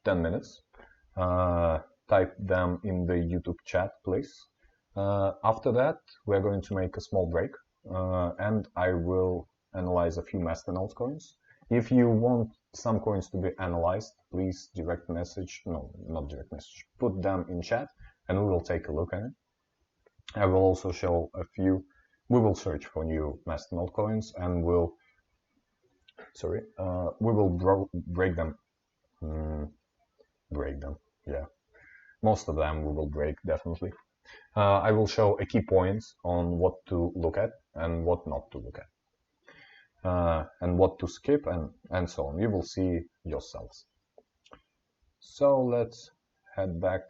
10 minutes. Type them in the YouTube chat, please. After that, we're going to make a small break, and I will analyze a few Masternode coins. If you want some coins to be analyzed, please direct message, no, not direct message, put them in chat, and we will take a look at it. I will also show a few. We will search for new Masternode coins, and we will break them. Break them, yeah. Most of them we will break, definitely. I will show a key points on what to look at and what not to look at, and what to skip and so on. You will see yourselves. So let's head back.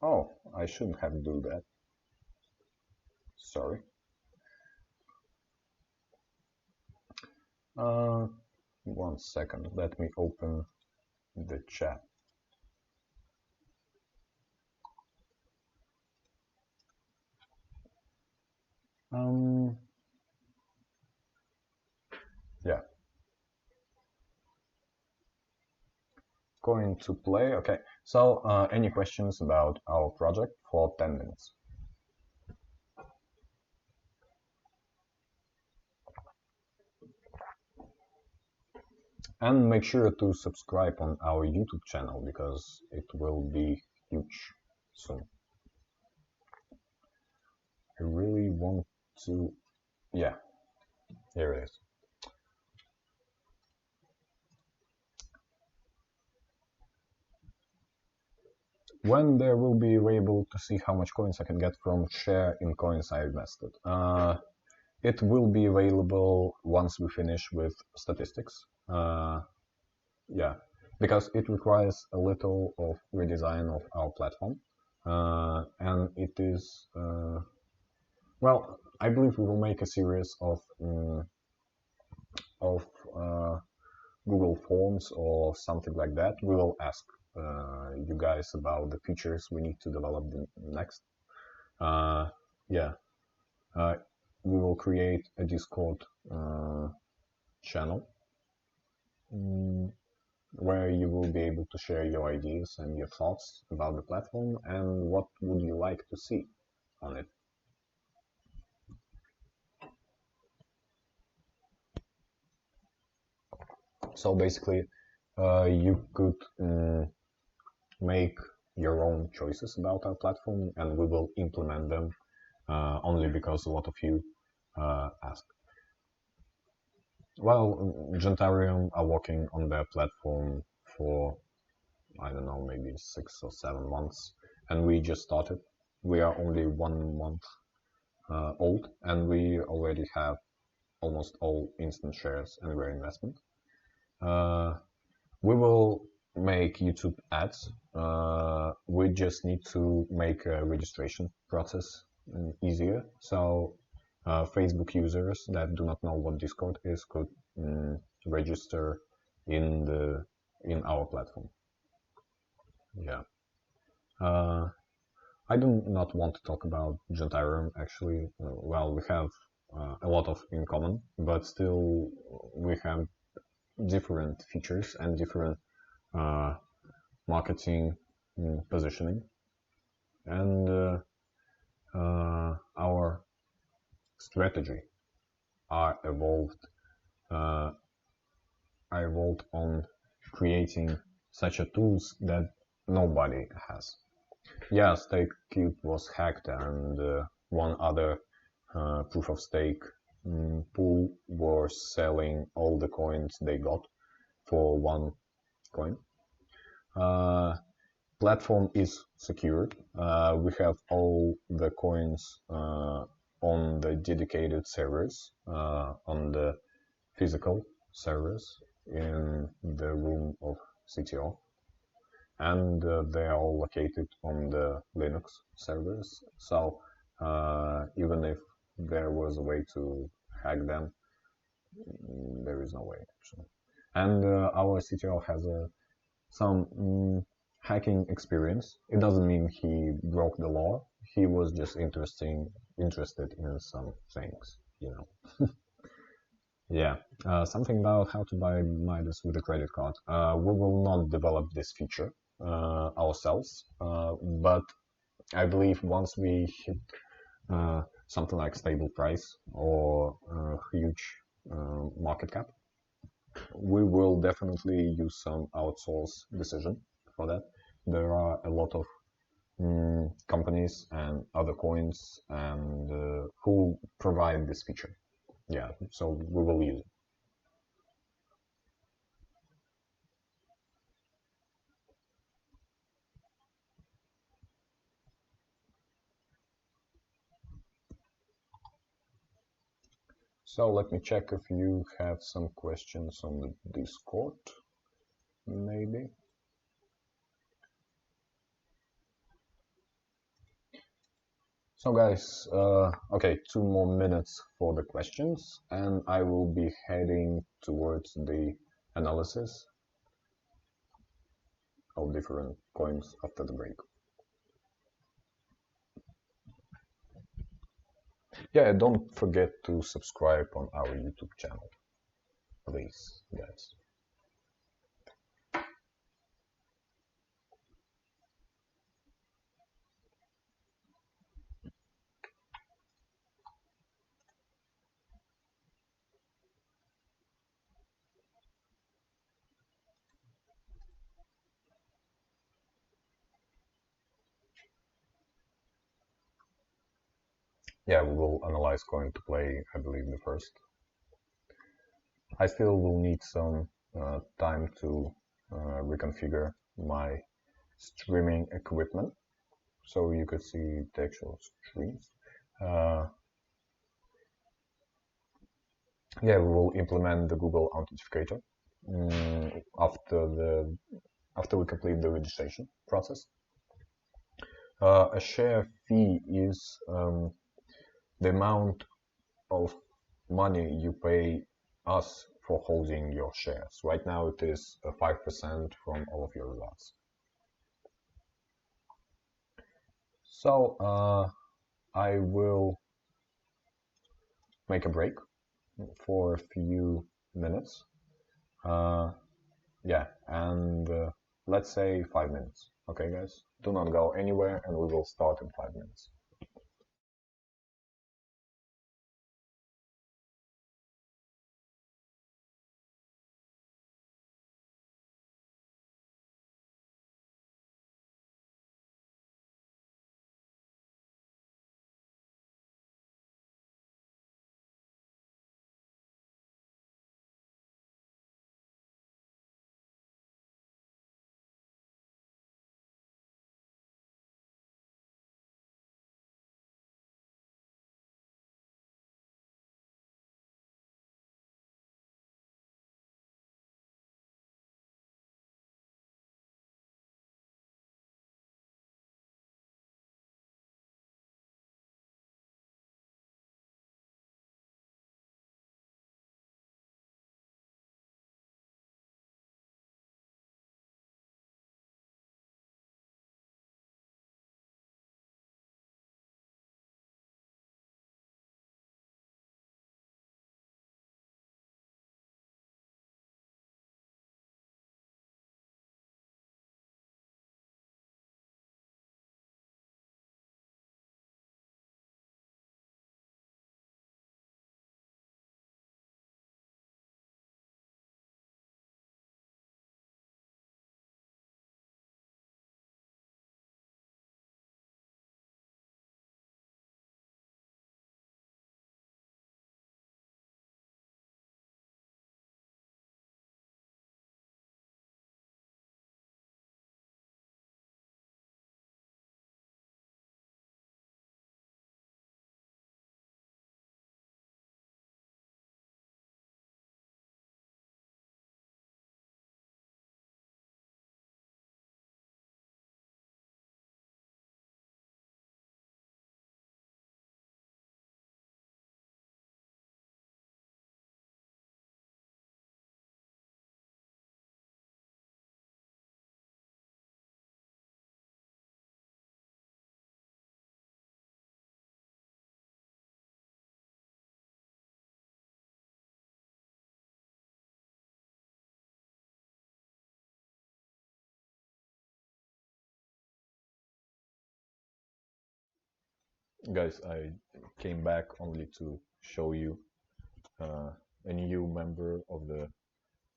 Oh, I shouldn't have done that. Sorry. 1 second. Let me open the chat. Yeah. Going to play. Okay. So, any questions about our project for 10 minutes? And make sure to subscribe on our YouTube channel because it will be huge soon. I really want to, yeah, here it is. When there will be able to see how much coins I can get from share in coins I invested. It will be available once we finish with statistics. Yeah, because it requires a little of redesign of our platform, and it is well, I believe we will make a series of Google Forms or something like that. We will ask you guys about the features we need to develop next. Yeah, we will create a Discord channel where you will be able to share your ideas and your thoughts about the platform and what would you like to see on it. So basically, you could make your own choices about our platform, and we will implement them only because a lot of you asked. Well, Gentarium are working on their platform for, I don't know, maybe 6 or 7 months, and we just started. We are only 1 month old, and we already have almost all instant shares and rare investment. We will make YouTube ads. We just need to make a registration process easier. So Facebook users that do not know what Discord is could register in our platform. Yeah. I do not want to talk about Gentarium actually. Well, we have a lot of in common, but still we have different features and different marketing positioning, and our strategy are evolved on creating such a tools that nobody has. Yeah, StakeCube was hacked, and one other proof of stake pool was selling all the coins they got for 1 coin. Platform is secured. We have all the coins on the dedicated servers, on the physical servers in the room of CTO, and they are all located on the Linux servers. So even if there was a way to hack them, there is no way actually. And our CTO has some hacking experience. It doesn't mean he broke the law. He was just interested in some things, you know. Yeah, something about how to buy Midas with a credit card. We will not develop this feature ourselves, but I believe once we hit something like stable price or huge market cap, we will definitely use some outsource decision for that. There are a lot of companies and other coins and who provide this feature. Yeah, so we will use it. So let me check if you have some questions on the Discord, maybe. So guys, okay, 2 more minutes for the questions, and I will be heading towards the analysis of different coins after the break. Yeah, don't forget to subscribe on our YouTube channel, please, guys. Yeah, we will analyze coin to play, I believe, the first. I still will need some time to reconfigure my streaming equipment so you could see the actual streams. Yeah, we will implement the Google Authenticator after we complete the registration process. A share fee is the amount of money you pay us for holding your shares. Right now it is 5% from all of your rewards. So I will make a break for a few minutes. Yeah, and let's say 5 minutes. Okay, guys? Do not go anywhere, and we will start in 5 minutes. Guys, I came back only to show you a new member of the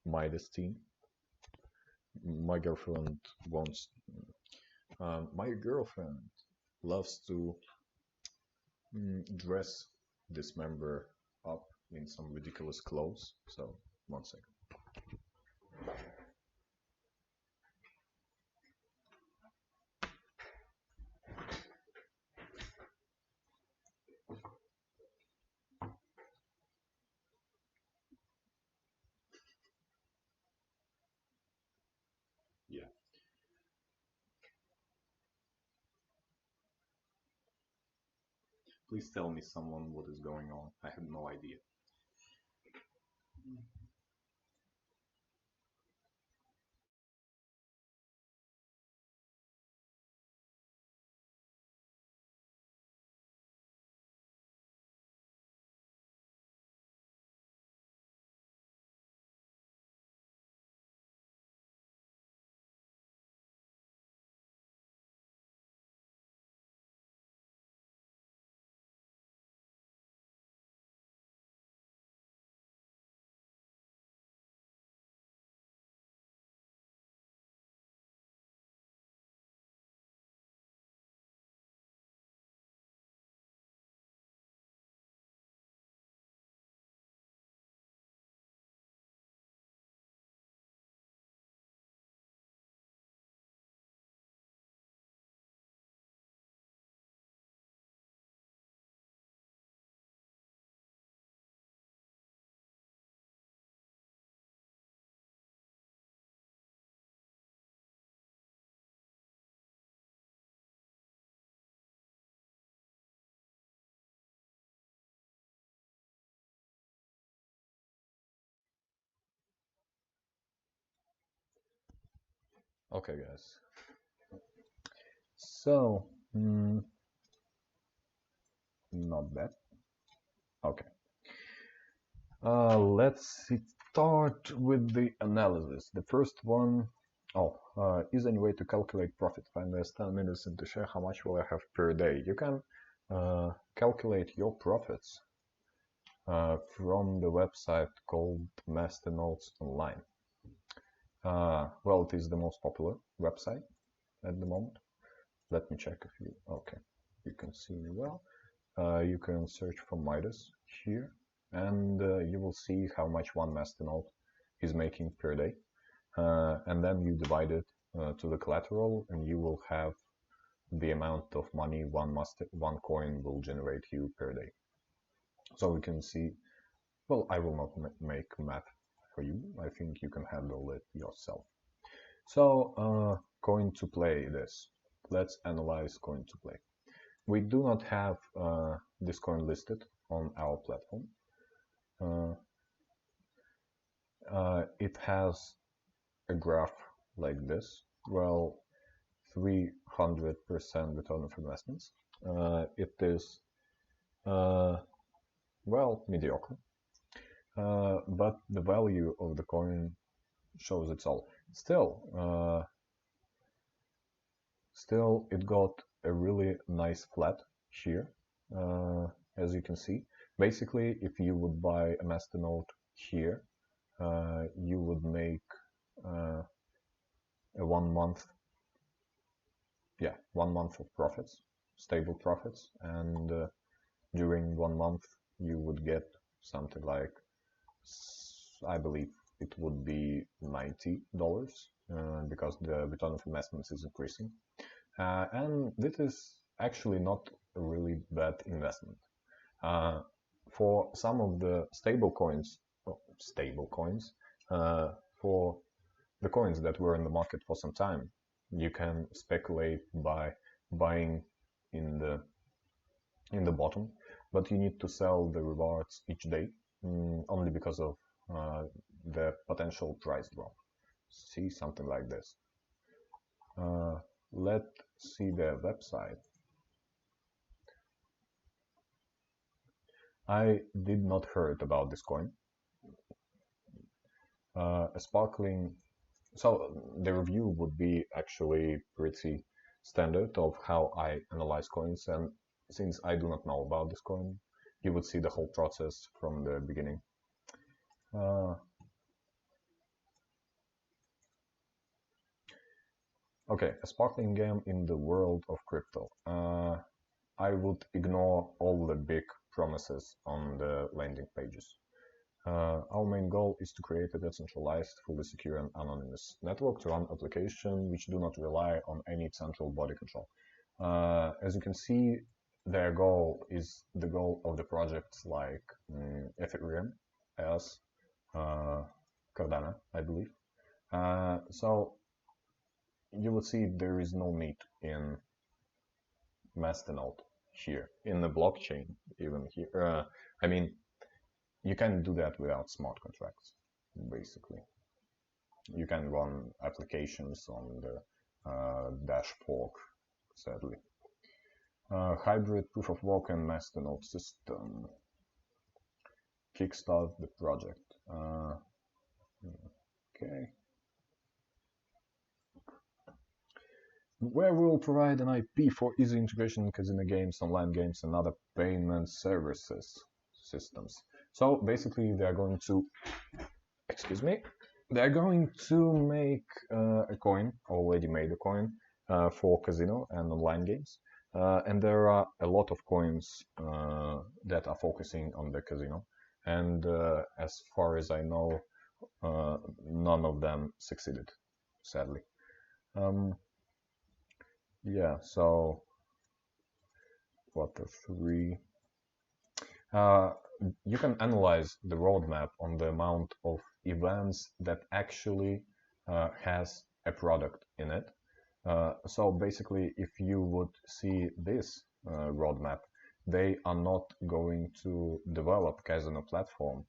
Midas team. My girlfriend wants. My girlfriend loves to dress this member up in some ridiculous clothes. So, one second. Yeah. Please tell me someone what is going on. I have no idea. Okay, guys. So, not bad. Okay. Let's start with the analysis. The first one, is any way to calculate profit? If I invest 10 minutes into share, how much will I have per day? You can calculate your profits from the website called Masternode Online. Well, it is the most popular website at the moment. Let me check if you, okay, you can see me well. You can search for Midas here, and you will see how much one Masternode is making per day. And then you divide it to the collateral, and you will have the amount of money one coin will generate you per day. So we can see, well, I will not make math for you. I think you can handle it yourself. So coin to play this. Let's analyze coin to play. We do not have this coin listed on our platform. It has a graph like this. Well, 300% return of investments. It is, well, mediocre. But the value of the coin shows itself. Still, it got a really nice flat here, as you can see. Basically, if you would buy a Masternode here, you would make a 1 month, 1 month of profits, stable profits, and during 1 month you would get something like, I believe it would be $90 because the return of investments is increasing. And this is actually not a really bad investment. For some of the stable coins, for the coins that were in the market for some time, you can speculate by buying in the bottom, but you need to sell the rewards each day, only because of the potential price drop. See, something like this. Let's see the website. I did not heard about this coin. A sparkling, so the review would be actually pretty standard of how I analyze coins, and since I do not know about this coin, you would see the whole process from the beginning. Okay, a sparkling game in the world of crypto. I would ignore all the big promises on the landing pages. Our main goal is to create a decentralized, fully secure and anonymous network to run applications which do not rely on any central body control. As you can see, their goal is the goal of the projects like Ethereum, EOS, Cardano, I believe. So you will see there is no need in Masternode here, in the blockchain even here. I mean, you can do that without smart contracts, basically. You can run applications on the Dash fork, sadly. Hybrid proof of work and Masternode system. Kickstart the project. Okay. Where we will provide an IP for easy integration in casino games, online games, and other payment services systems. So basically, they are going to, they are going to make a coin, already made a coin for casino and online games. And there are a lot of coins that are focusing on the casino. And as far as I know, none of them succeeded, sadly. Yeah, so quarter 3. You can analyze the roadmap on the amount of events that actually has a product in it. So basically, if you would see this roadmap, they are not going to develop casino platform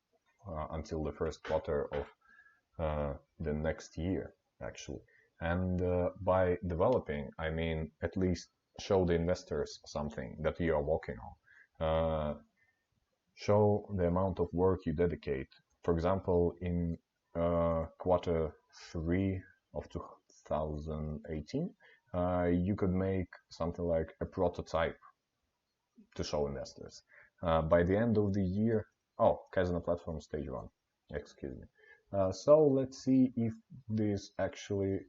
until the first quarter of the next year, actually. And by developing, I mean at least show the investors something that you are working on. Show the amount of work you dedicate. For example, in quarter 3 of 2018, you could make something like a prototype to show investors. By the end of the year, casino platform stage 1, excuse me. So let's see if this actually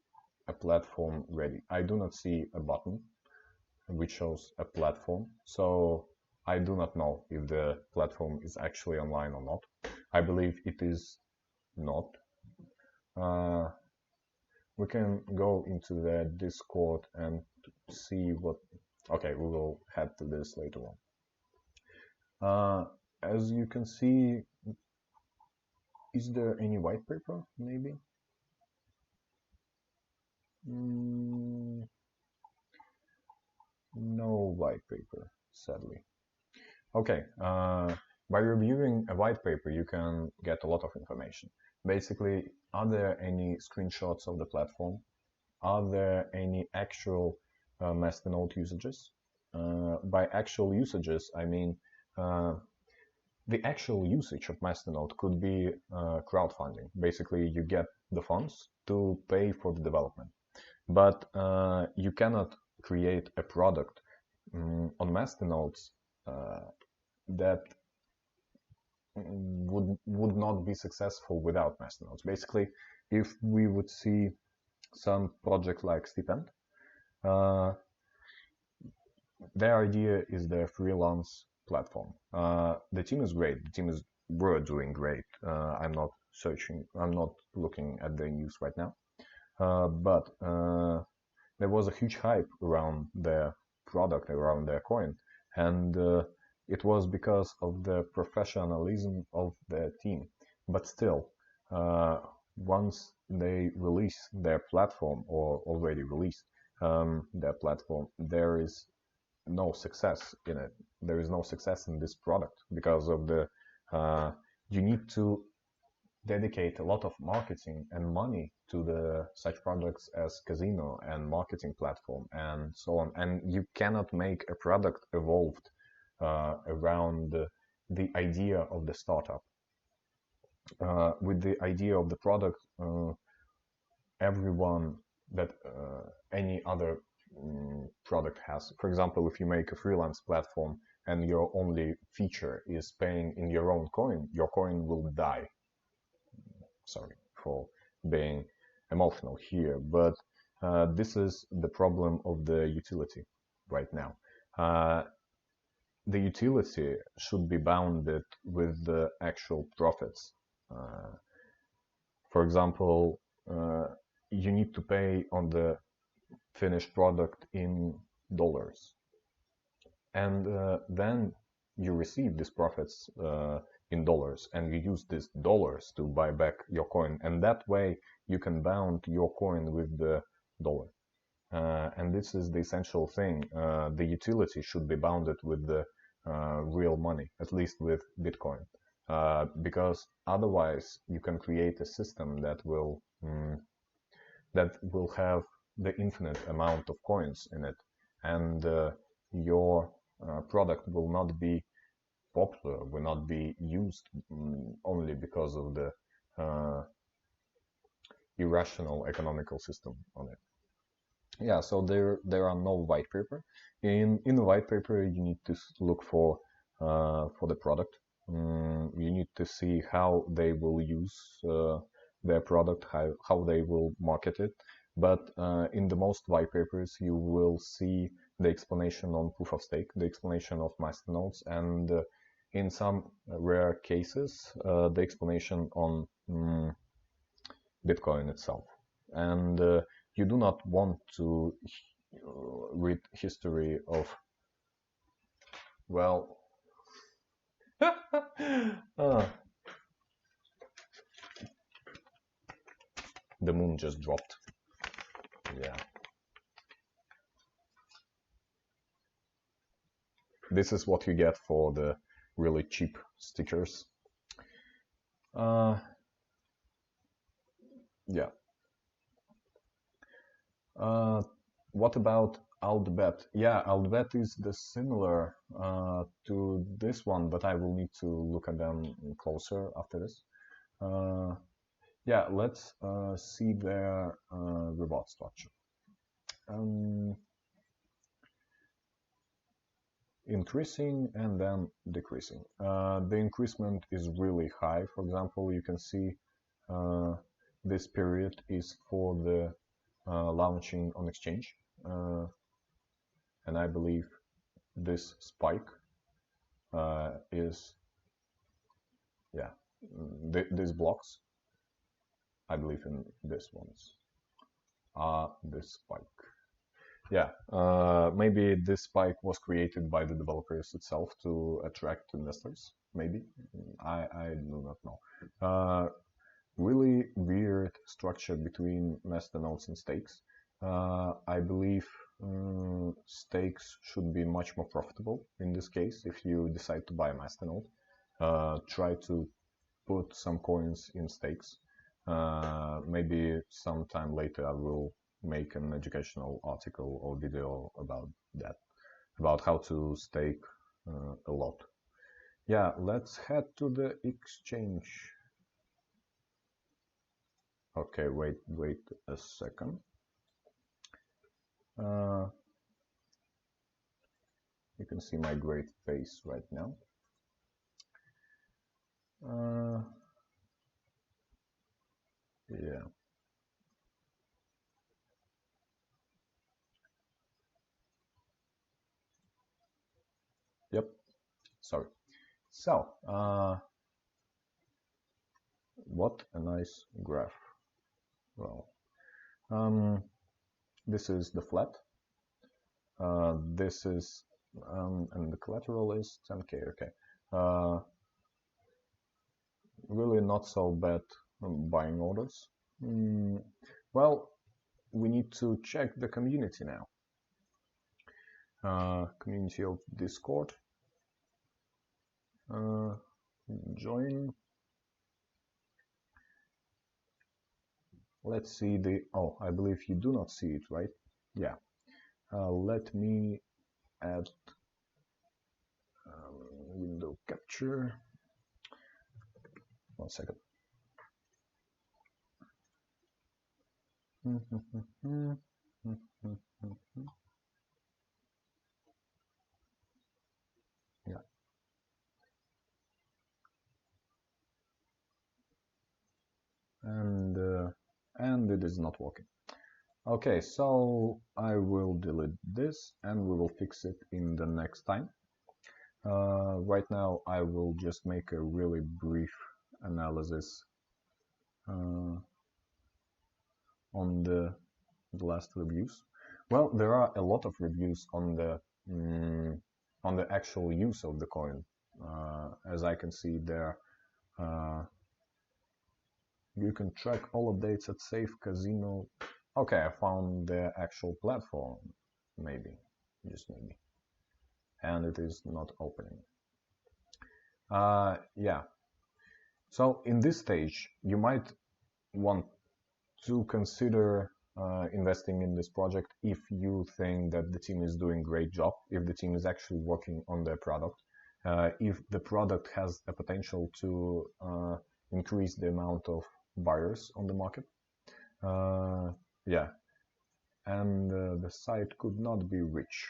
a platform ready. I do not see a button which shows a platform, so I do not know if the platform is actually online or not. I believe it is not. We can go into the Discord and see what... Okay, we will head to this later on. As you can see, is there any white paper, maybe? No white paper, sadly. Okay, by reviewing a white paper, you can get a lot of information. Basically, are there any screenshots of the platform? Are there any actual Masternode usages? By actual usages, I mean the actual usage of Masternode could be crowdfunding. Basically, you get the funds to pay for the development. But you cannot create a product on Masternodes that would not be successful without Masternodes. Basically, if we would see some project like Stipend, their idea is their freelance platform. The team is great. The team were doing great. I'm not looking at the news right now. But there was a huge hype around their product, around their coin, and it was because of the professionalism of the team. But still, once they release their platform, or already released their platform, there is no success in it. There is no success in this product because of the you need to dedicate a lot of marketing and money to the such products as casino and marketing platform and so on, and you cannot make a product evolved around the idea of the startup. With the idea of the product, everyone that any other product has. For example, if you make a freelance platform and your only feature is paying in your own coin, your coin will die. Sorry for being emotional here, but this is the problem of the utility right now. The utility should be bounded with the actual profits. For example, you need to pay on the finished product in dollars, and then you receive these profits in dollars, and you use these dollars to buy back your coin, and that way you can bound your coin with the dollar. And this is the essential thing. The utility should be bounded with the real money, at least with Bitcoin, because otherwise you can create a system that will have the infinite amount of coins in it, and your product will not be popular, will not be used only because of the irrational economical system on it. Yeah, so there are no white paper. In the white paper, you need to look for the product. You need to see how they will use their product, how they will market it. But in the most white papers, you will see the explanation on proof of stake, the explanation of masternodes, and in some rare cases, the explanation on Bitcoin itself. And you do not want to read history of, well, the moon just dropped. Yeah. This is what you get for the really cheap stickers. Yeah. What about Altbet? Yeah, Altbet is the similar to this one, but I will need to look at them closer after this. Yeah, let's see their reward structure. Increasing and then decreasing. The increasement is really high. For example, you can see this period is for the launching on exchange, and I believe this spike is, yeah, these blocks, I believe in this ones, this spike. Yeah, maybe this spike was created by the developers itself to attract investors, maybe, I do not know. Really weird structure between masternodes and stakes. I believe stakes should be much more profitable in this case. If you decide to buy a masternode, try to put some coins in stakes. Maybe sometime later I will make an educational article or video about that, about how to stake a lot. Yeah, let's head to the exchange. Okay, wait a second. You can see my great face right now. Yeah. Yep. Sorry. So, what a nice graph. Well, this is the flat. This is, and the collateral is 10K. Okay. Really not so bad buying orders. Well, we need to check the community now. Community of Discord. Join. Let's see the, oh, I believe you do not see it, right? Yeah. Let me add window capture. 1 second. Yeah. And it is not working. Okay, so I will delete this and we will fix it in the next time. Right now I will just make a really brief analysis on the last reviews. Well, there are a lot of reviews on the actual use of the coin. As I can see there, you can track all updates at Safe Casino. Okay, I found the actual platform, maybe, just maybe, and it is not opening. Yeah. So in this stage, you might want to consider investing in this project if you think that the team is doing a great job, if the team is actually working on their product, if the product has a potential to increase the amount of buyers on the market. Yeah, and the site could not be reached.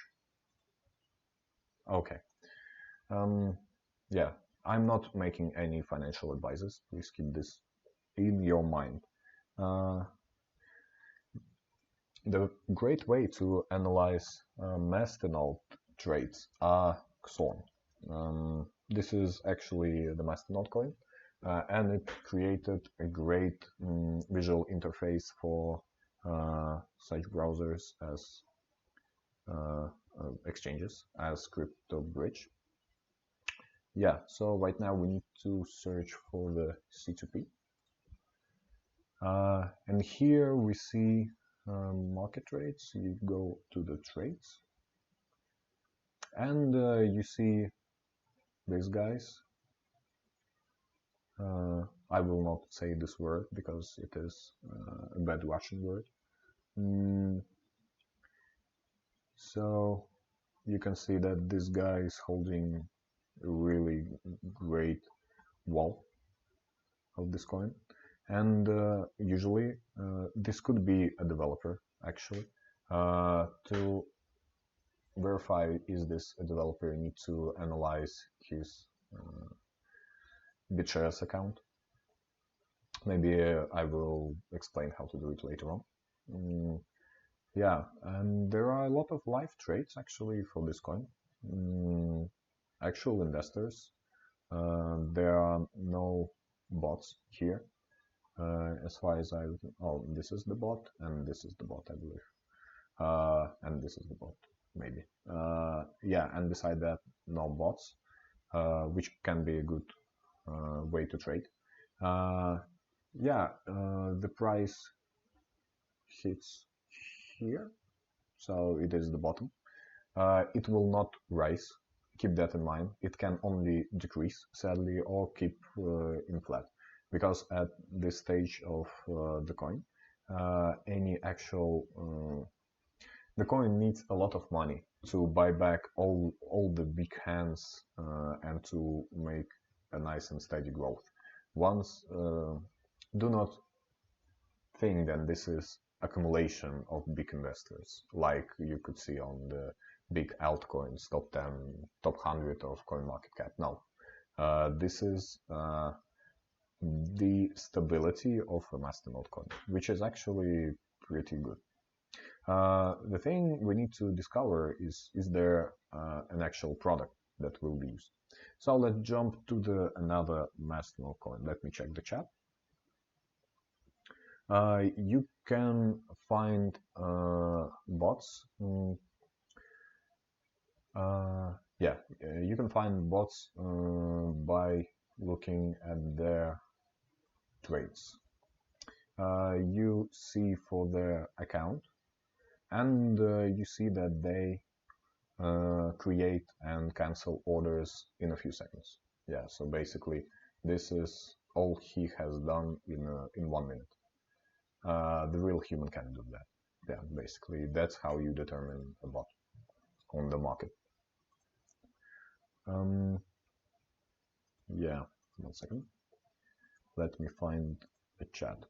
Okay. Yeah, I'm not making any financial advices. Please keep this in your mind. The great way to analyze Masternode trades are XORN. This is actually the Masternode coin, and it created a great visual interface for such browsers as exchanges, as CryptoBridge. Yeah, so right now we need to search for the C2P. And here we see market trades. You go to the trades and you see these guys. I will not say this word because it is a bad Russian word. So you can see that this guy is holding a really great wall of this coin, and usually this could be a developer actually. To verify is this a developer, you need to analyze his BitShares account. Maybe I will explain how to do it later on. Yeah, and there are a lot of live trades actually for this coin. Actual investors. There are no bots here. As far as this is the bot, and this is the bot, I believe. And this is the bot, maybe. Yeah, and beside that, no bots, which can be a good way to trade. Yeah, the price hits here, so it is the bottom. It will not rise, keep that in mind. It can only decrease, sadly, or keep in flat, because at this stage of the coin, the coin needs a lot of money to buy back all the big hands and to make a nice and steady growth. Once, do not think that this is accumulation of big investors, like you could see on the big altcoins, top 10, top 100 of CoinMarketCap. No, this is the stability of a Masternode coin, which is actually pretty good. The thing we need to discover is there an actual product that will be used. So let's jump to another Masternode coin. Let me check the chat. You can find bots. Yeah, you can find bots by looking at their trades. You see for their account, and you see that they create and cancel orders in a few seconds. Yeah, so basically this is all he has done in 1 minute. The real human can do that. Yeah, basically that's how you determine a bot on the market. Yeah, 1 second. Let me find a chat.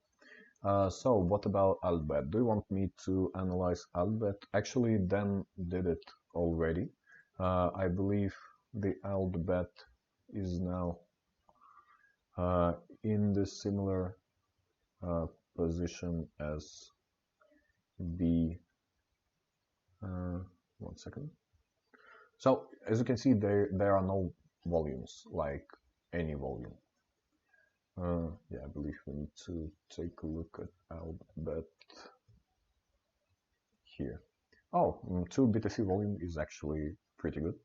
So what about Albert? Do you want me to analyze Albert? Actually, Dan did it already. I believe the Albert is now in the similar uh, position as B. 1 second. So as you can see, there are no volumes, like any volume. Yeah, I believe we need to take a look at Albert here. Oh, 2 BTC volume is actually pretty good.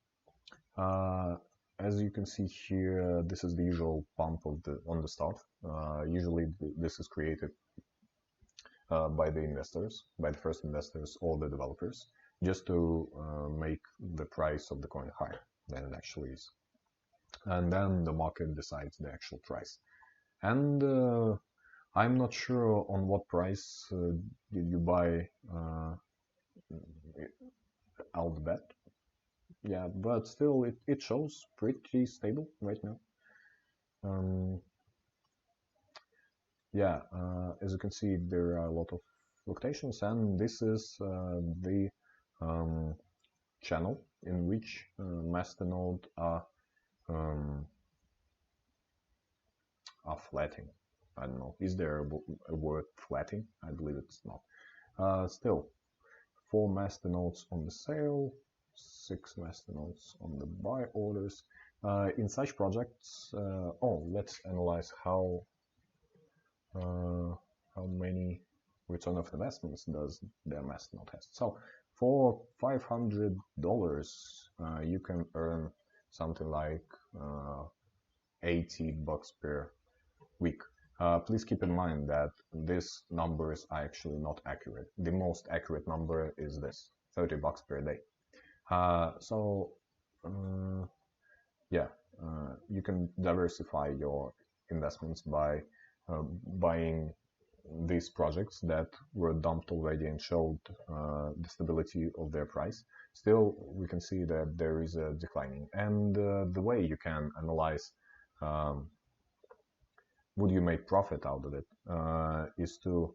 As you can see here, this is the usual pump of on the start. Usually this is created by the investors, by the first investors or the developers, just to make the price of the coin higher than it actually is. And then the market decides the actual price. And I'm not sure on what price did you buy Albert. Yeah, but still it shows pretty stable right now. Yeah, as you can see, there are a lot of fluctuations, and this is the channel in which Masternode are flatting. I don't know, is there a word flatting? I believe it's not. Still, 4 Masternodes on the sale, 6 Masternodes on the buy orders. In such projects, let's analyze how many return of investments does their Masternode has. So for $500, you can earn something like $80 per week. Please keep in mind that these numbers are actually not accurate. The most accurate number is this, $30 per day. Yeah, you can diversify your investments by buying these projects that were dumped already and showed the stability of their price. Still, we can see that there is a declining. And the way you can analyze would you make profit out of it is to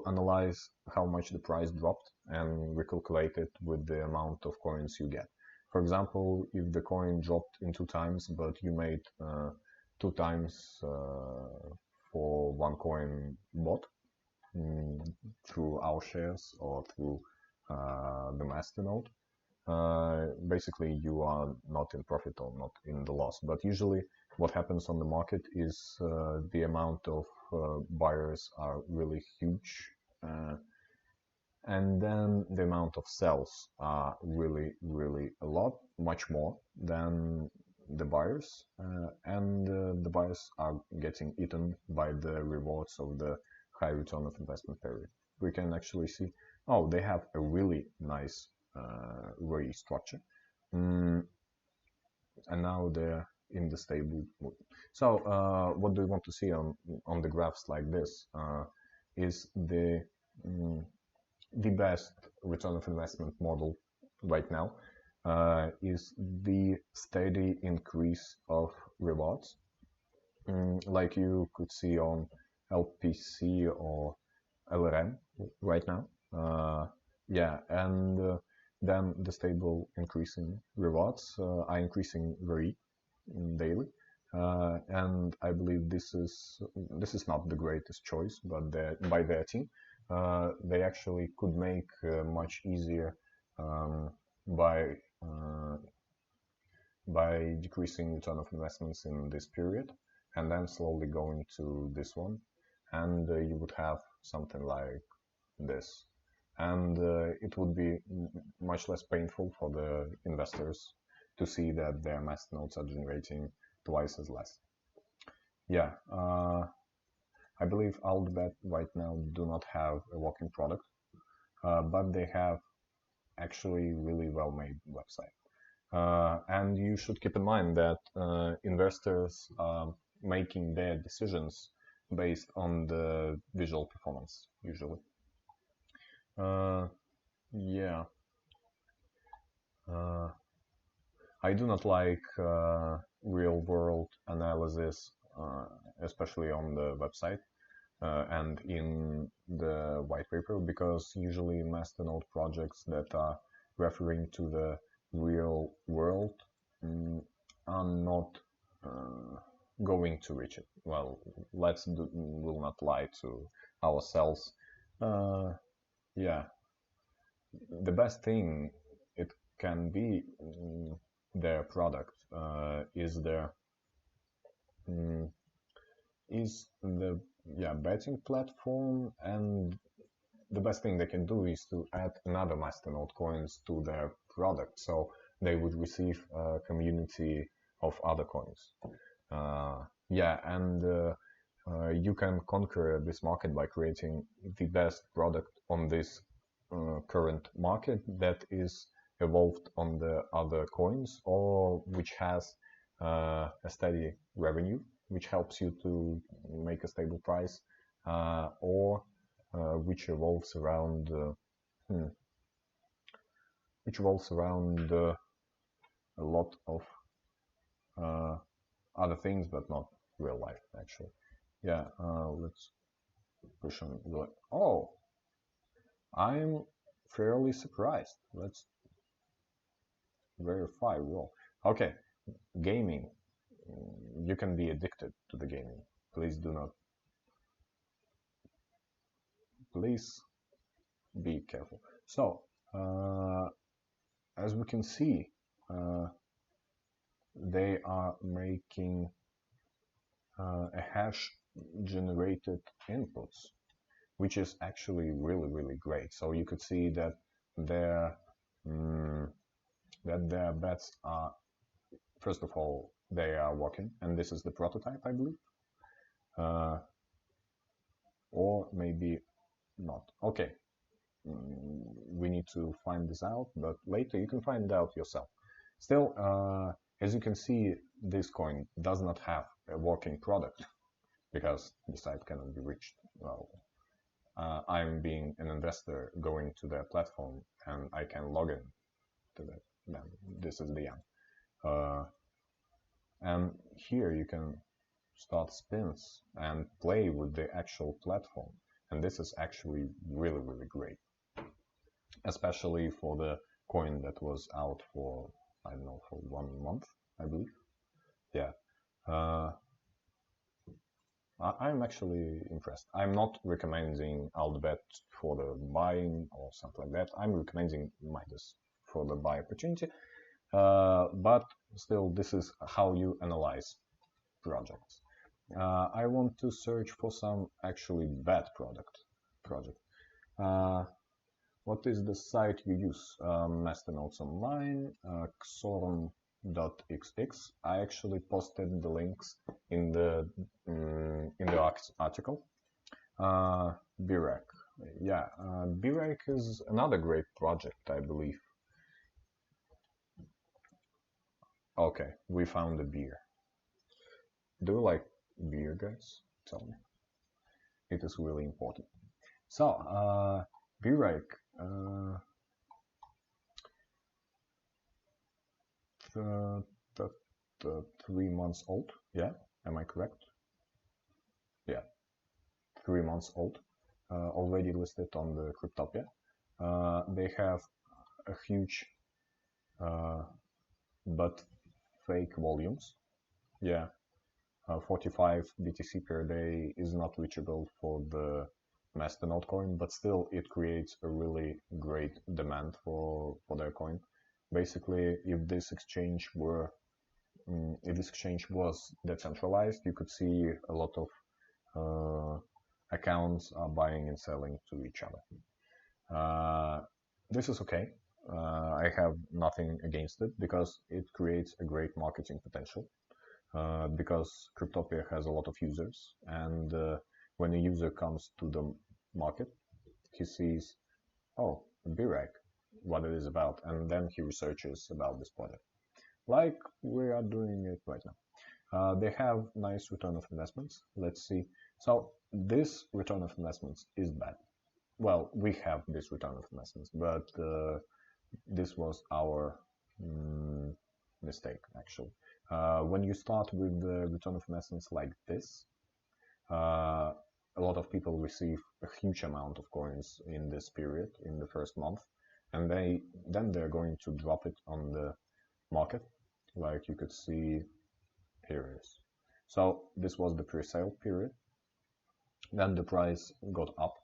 analyze how much the price dropped and recalculate it with the amount of coins you get. For example, if the coin dropped in 2 times, but you made 2 times for 1 coin bought through our shares or through the Masternode, basically you are not in profit or not in the loss. But usually what happens on the market is the amount of buyers are really huge, and then the amount of sells are really a lot, much more than the buyers, and the buyers are getting eaten by the rewards of the high return of investment period. We can actually see, oh, they have a really nice ROI structure, and now they're in the stable mode. So what do we want to see on the graphs like this is the best return of investment model right now is the steady increase of rewards, like you could see on LPC or LRM right now. Yeah, and then the stable increasing rewards are increasing very daily, and I believe this is not the greatest choice, but by their team, they actually could make much easier by decreasing return of investments in this period, and then slowly going to this one, and you would have something like this, and it would be much less painful for the investors to see that their masternodes are generating twice as less. Yeah, I believe Altbet right now do not have a working product, but they have actually really well-made website. And you should keep in mind that investors are making their decisions based on the visual performance, usually. Yeah. I do not like real-world analysis especially on the website and in the white paper, because usually Masternode projects that are referring to the real world are not going to reach it. Well, we'll not lie to ourselves. Yeah, the best thing it can be their product is their is the betting platform, and the best thing they can do is to add another Masternode coins to their product, so they would receive a community of other coins. And you can conquer this market by creating the best product on this current market that is evolved on the other coins, or which has a steady revenue, which helps you to make a stable price, or which evolves around a lot of other things, but not real life actually. Let's push on. Oh, I'm fairly surprised. Let's verify. Well, okay, gaming. You can be addicted to the gaming. Please do not. Please be careful. So, as we can see, they are making a hash generated inputs, which is actually really great. So you could see that their bets are, first of all, they are working, and this is the prototype, I believe, or maybe not. Okay, we need to find this out, but later you can find out yourself. Still, as you can see, this coin does not have a working product because the site cannot be reached. Well, I'm being an investor going to their platform, and I can log in to that. Then this is the end. And here you can start spins and play with the actual platform. And this is actually really great, especially for the coin that was out for, I don't know, for 1 month, I believe. Yeah. I'm actually impressed. I'm not recommending Altbet for the buying or something like that. I'm recommending Midas for the buy opportunity. But still, this is how you analyze projects. I want to search for some actually bad project. What is the site you use? Masternodes Online, Xoron.xx. I actually posted the links in the article. BRAC. Yeah, BRAC is another great project, I believe. Okay, we found a beer. Do you like beer, guys? Tell me. It is really important. So, BRAC. The 3 months old. Yeah, am I correct? Yeah, 3 months old. Already listed on the Cryptopia. They have a huge but fake volumes. Yeah, 45 BTC per day is not reachable for the Masternode coin, but still it creates a really great demand for their coin. Basically, if this exchange was decentralized, you could see a lot of accounts are buying and selling to each other. This is okay. I have nothing against it because it creates a great marketing potential. Because Cryptopia has a lot of users, and when a user comes to the market, he sees, oh, BRAC, what it is about, and then he researches about this project, like we are doing it right now. They have nice return of investments. Let's see. So this return of investments is bad. Well, we have this return of investments, but this was our mistake, actually. When you start with the return of investments like this, a lot of people receive a huge amount of coins in this period, in the first month, and then they're going to drop it on the market, like you could see here it is. So this was the pre-sale period. Then the price got up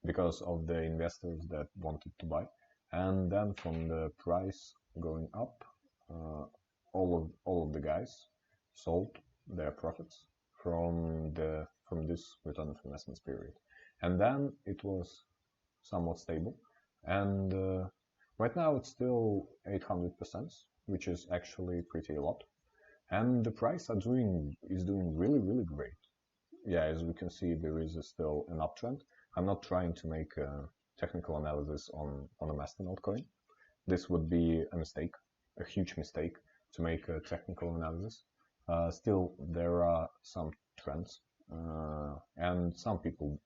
because of the investors that wanted to buy, and then from the price going up, all of the guys sold their profits from this return of investments period, and then it was somewhat stable, and right now it's still 800%, which is actually pretty a lot, and the price is doing really great. Yeah, as we can see, there is still an uptrend. I'm not trying to make a technical analysis on a Masternode coin. This would be a mistake, a huge mistake, to make a technical analysis. Still, there are some trends, and some people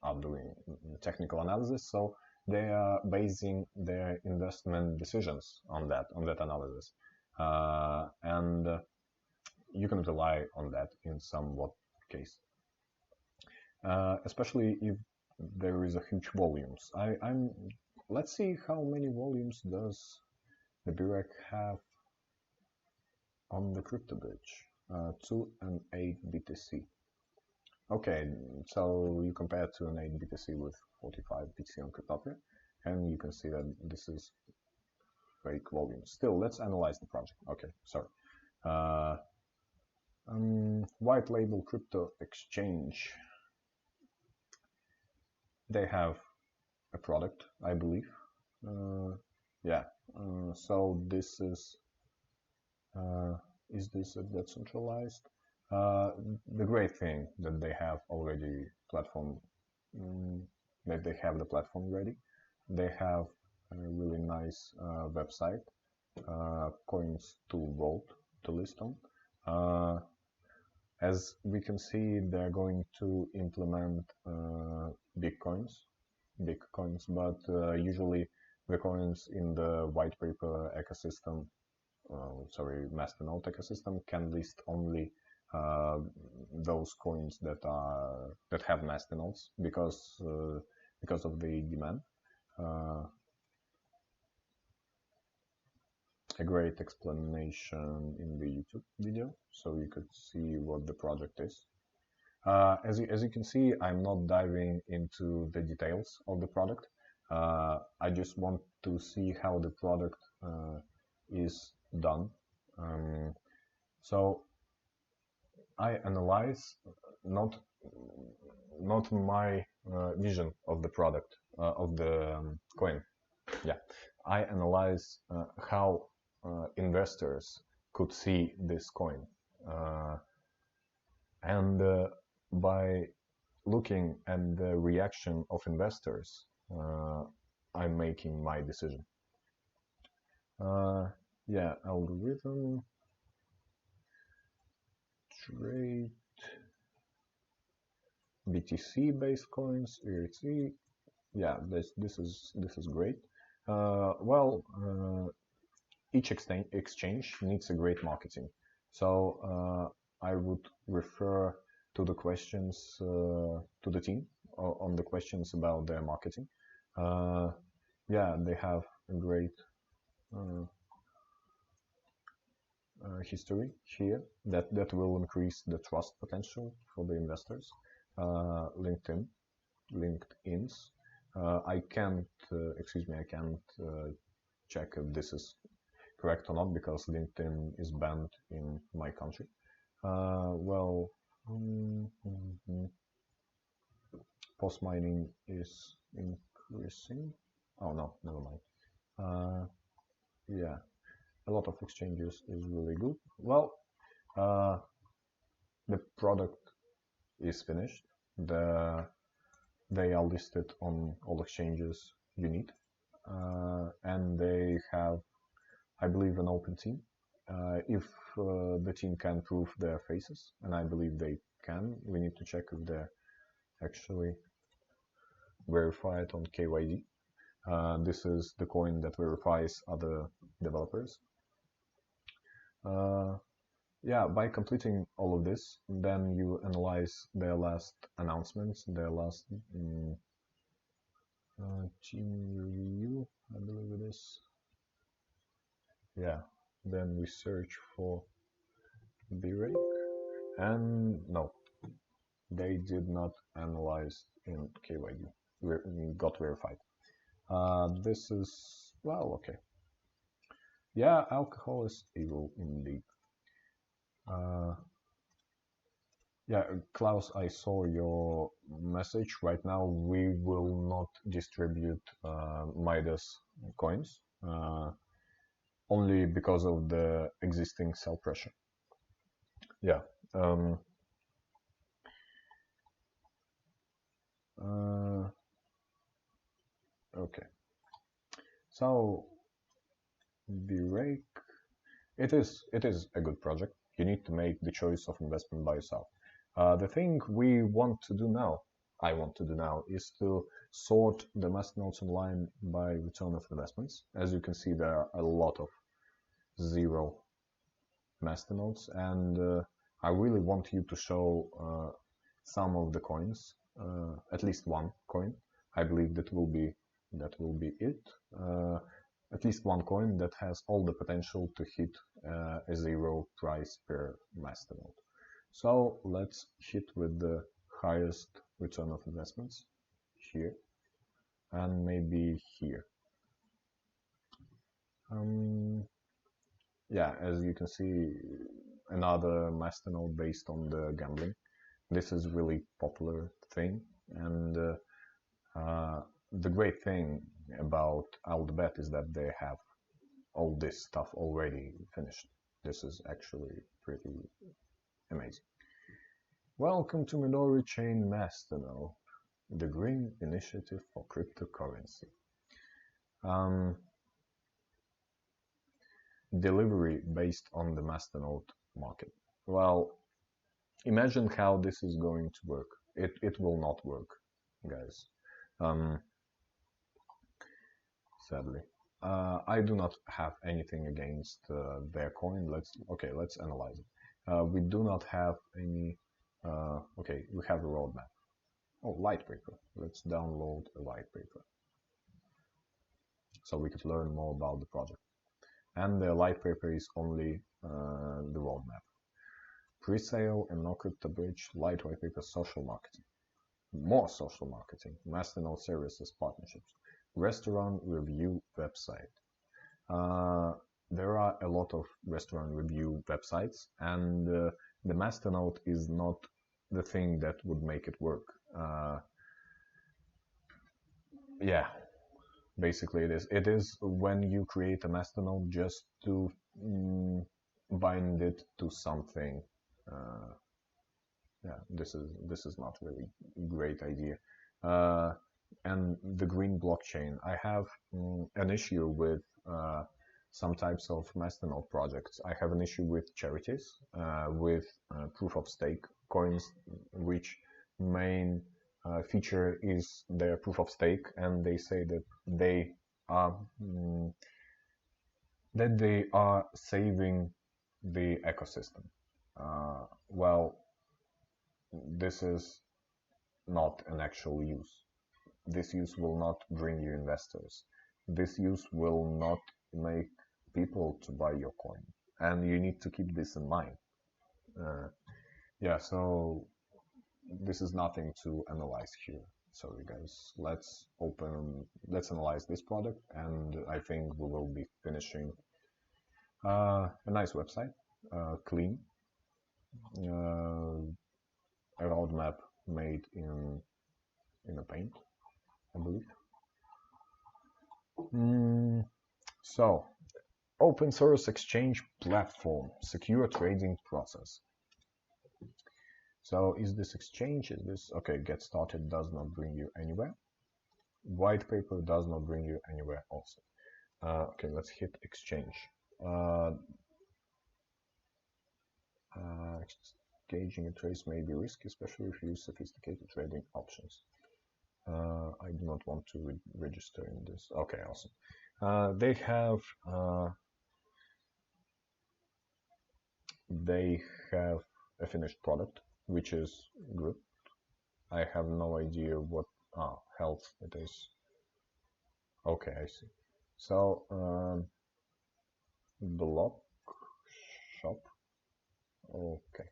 are doing technical analysis, so they are basing their investment decisions on that analysis, and you can rely on that in somewhat case, especially if there is a huge volumes. Let's see how many volumes does the BREC have on the crypto bridge. 2 and 8 BTC. Okay, so you compare 2 and 8 BTC with 45 BTC on Cryptopia, and you can see that this is fake volume. Still, let's analyze the project. Okay, sorry. White label crypto exchange. They have a product, I believe. Yeah. So this is this a decentralized? The great thing that they have already platform, that they have the platform ready. They have a really nice website, coins to vote, to list on. As we can see, they're going to implement big coins, but usually the coins in the white paper ecosystem, Masternode ecosystem, can list only those coins that have masternodes because of the demand. A great explanation in the YouTube video, so you could see what the project is. As you can see, I'm not diving into the details of the product. I just want to see how the product is done. So I analyze not my vision of the product, of the coin. Yeah, I analyze how investors could see this coin, and by looking at the reaction of investors, I'm making my decision. Yeah, algorithm, trade, BTC based coins, ERC. Yeah, this is great. Each exchange needs a great marketing. So I would refer to the questions to the team on the questions about their marketing. Yeah, they have a great history here that will increase the trust potential for the investors. LinkedIn's. I can't check if this is correct or not because LinkedIn is banned in my country. Post mining is increasing. Oh no, never mind. Yeah, a lot of exchanges is really good. Well, the product is finished. They are listed on all exchanges you need, and they have, I believe, an open team. If the team can prove their faces, and I believe they can, we need to check if they're actually verified on KYD. This is the coin that verifies other developers. yeah, by completing all of this, then you analyze their last announcements, their last team review, I believe it is. Yeah, then we search for B-Rake, and no, they did not analyze in KYD. Got verified. This is, well, okay. Yeah, alcohol is evil indeed. Yeah, Klaus, I saw your message. Right now, we will not distribute Midas coins, only because of the existing sell pressure. Yeah. Okay. So, B-Rake, it is a good project. You need to make the choice of investment by yourself. The thing we want to do now, I want to do now, is to sort the Masternodes online by return of investments. As you can see, there are a lot of zero Masternodes, and I really want you to show some of the coins, at least one coin. I believe that will be it. At least one coin that has all the potential to hit a zero price per Masternode. So let's hit with the highest return of investments here, and maybe here. Yeah, as you can see, another Masternode based on the gambling. This is really popular thing, and the great thing about Aldebet is that they have all this stuff already finished. This is actually pretty amazing. Welcome to Midori Chain Masternode, the green initiative for cryptocurrency. Delivery based on the Masternode market. Well, imagine how this is going to work. It will not work, guys. Sadly. I do not have anything against their coin. Let's analyze it. We do not have any. Okay, we have a roadmap. Oh, light paper. Let's download a light paper so we could learn more about the project. And the light paper is only the roadmap. Pre-sale and no crypto bridge, light white paper, social marketing. More social marketing, Masternode services, partnerships, restaurant review website. There are a lot of restaurant review websites, and the Masternode is not the thing that would make it work. Yeah, basically it is. It is when you create a Masternode just to bind it to something. Yeah, this is not really a great idea. And the green blockchain, I have an issue with some types of Masternode projects. I have an issue with charities, with proof of stake coins, which main feature is their proof of stake, and they say that they are saving the ecosystem. Well, this is not an actual use. This use will not bring you investors. This use will not make people to buy your coin, and you need to keep this in mind. Yeah, so this is nothing to analyze here. Sorry guys, let's analyze this product, and I think we will be finishing a nice website, clean, a roadmap made in a paint, I believe. So, open source exchange platform, secure trading process. So is this exchange, okay, get started does not bring you anywhere. White paper does not bring you anywhere also. Okay, let's hit exchange. Engaging in trades may be risky, especially if you use sophisticated trading options. I do not want to register in this. Okay, awesome. They have they have a finished product, which is good. I have no idea what health it is. Okay, I see. So block shop. Okay.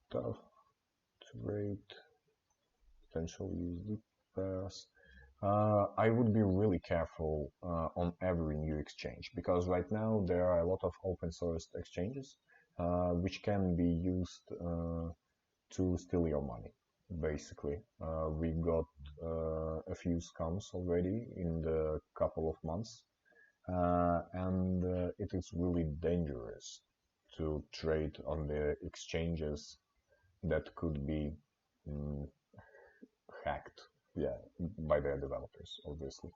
Stuff trade potential USD pairs. I would be really careful on every new exchange, because right now there are a lot of open source exchanges which can be used to steal your money. Basically, we got a few scams already in the couple of months, and it is really dangerous to trade on the exchanges that could be hacked, yeah, by their developers, obviously.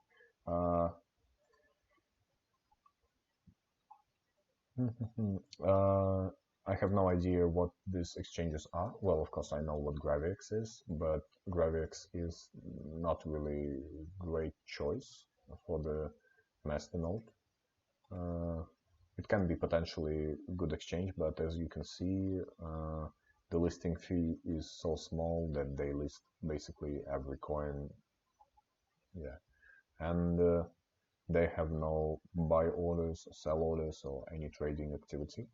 I have no idea what these exchanges are. Well, of course, I know what GraviX is, but GraviX is not really great choice for the Masternode. It can be potentially a good exchange, but as you can see, the listing fee is so small that they list basically every coin. Yeah, and they have no buy orders, sell orders, or any trading activity.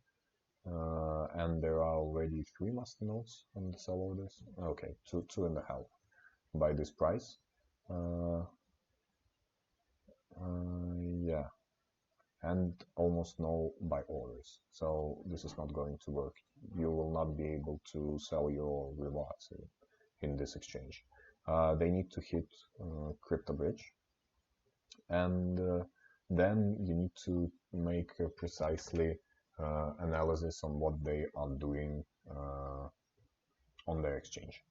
And there are already 3 masternodes on the sell orders. Okay, two and a half by this price. Yeah, and almost no buy orders. So this is not going to work. You will not be able to sell your rewards in this exchange. They need to hit crypto bridge, and then you need to make precisely analysis on what they are doing on their exchange.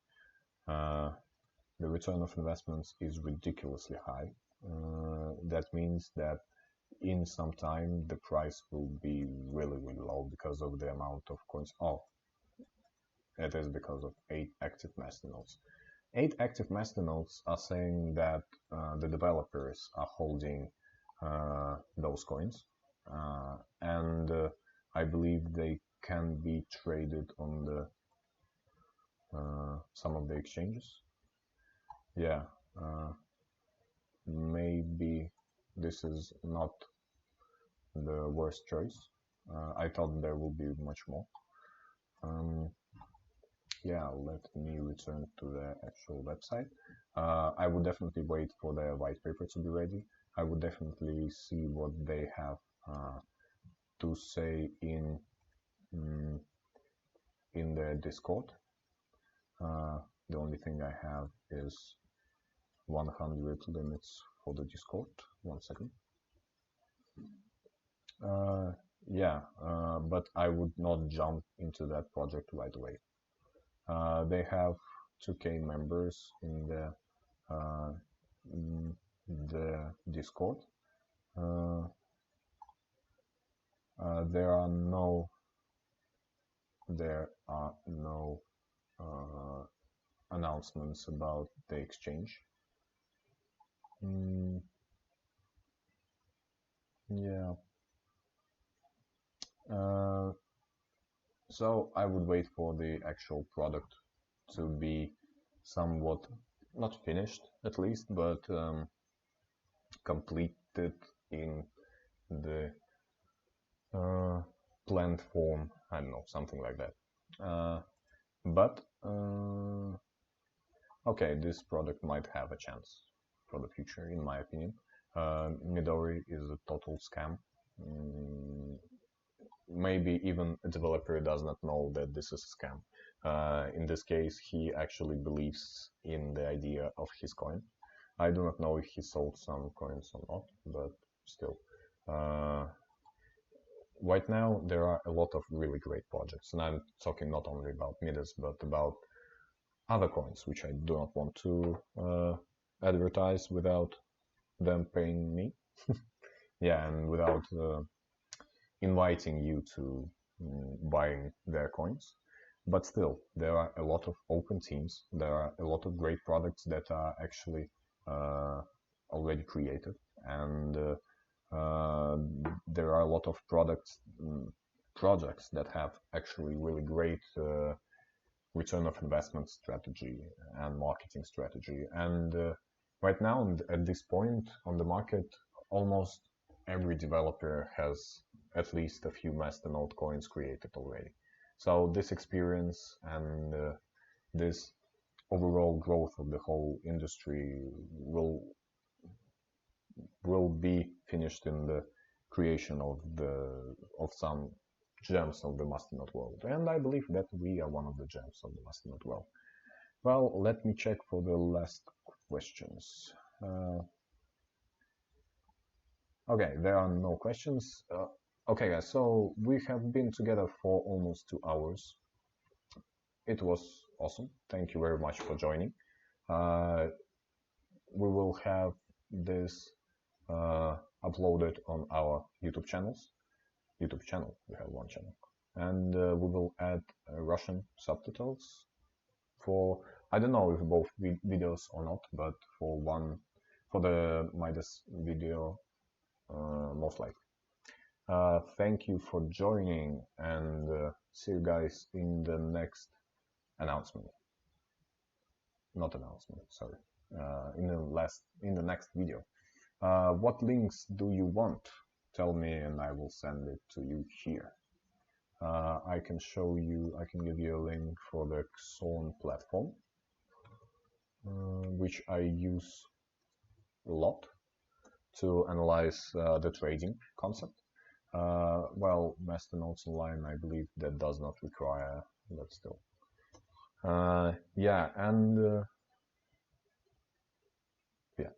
The return of investments is ridiculously high. That means that in some time the price will be really low because of the amount of coins. Oh, it is because of 8 active masternodes. 8 active masternodes are saying that the developers are holding those coins, and I believe they can be traded on the some of the exchanges. Yeah, maybe this is not the worst choice. I thought there will be much more. Yeah, let me return to the actual website. I would definitely wait for the white paper to be ready. I would definitely see what they have to say in their Discord. The only thing I have is 100 limits for the Discord. 1 second. Yeah, but I would not jump into that project right away. They have 2K members in the Discord. There are no announcements about the exchange. Yeah. So I would wait for the actual product to be somewhat, not finished at least, but completed in the planned form. I don't know, something like that. But okay, this product might have a chance for the future, in my opinion. Midori is a total scam. Maybe even a developer does not know that this is a scam. In this case, he actually believes in the idea of his coin. I do not know if he sold some coins or not, but still. Right now, there are a lot of really great projects, and I'm talking not only about Midas, but about other coins, which I do not want to advertise without them paying me. Yeah, and without inviting you to buying their coins. But still, there are a lot of open teams. There are a lot of great products that are actually already created, and There are a lot of projects that have actually really great return of investment strategy and marketing strategy. And right now, at this point on the market, almost every developer has at least a few Masternode coins created already. So this experience and this overall growth of the whole industry will be finished in the creation of some gems of the Masternode world, and I believe that we are one of the gems of the Masternode world. Well, let me check for the last questions. Okay, there are no questions. Okay, guys, so we have been together for almost 2 hours. It was awesome. Thank you very much for joining. We will have this uploaded on our YouTube channels. We have one channel, and we will add Russian subtitles for, I don't know if both videos or not, but for the Midas video, most likely. Thank you for joining, and see you guys in the next announcement. Not announcement, sorry. In the next video. What links do you want? Tell me and I will send it to you here. I can give you a link for the Xorn platform, which I use a lot to analyze the trading concept. Well, Masternodes Online, I believe that does not require, but still. Yeah, and yeah,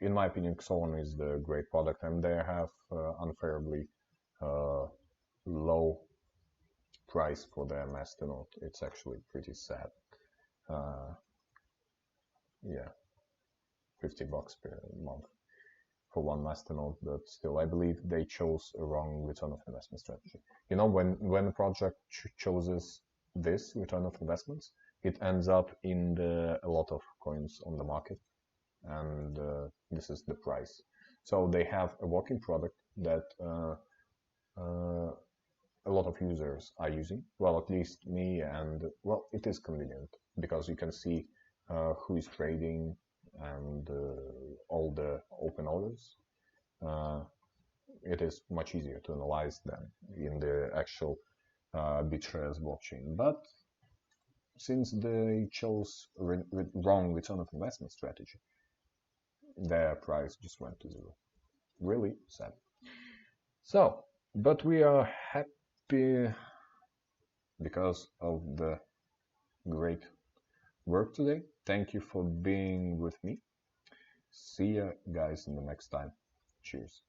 in my opinion, Xorn is the great product, and they have unfairly low price for their Masternode. It's actually pretty sad. Yeah, $50 per month for one Masternode, but still, I believe they chose a wrong return of investment strategy. You know, when a project chooses this return of investments, it ends up in a lot of coins on the market, and this is the price. So they have a working product that a lot of users are using. Well, at least me, and well, it is convenient because you can see who is trading and all the open orders. It is much easier to analyze them in the actual BitShares blockchain. But since they chose wrong return of investment strategy, their price just went to zero. Really sad. So, but we are happy because of the great work today. Thank you for being with me. See you guys in the next time. Cheers.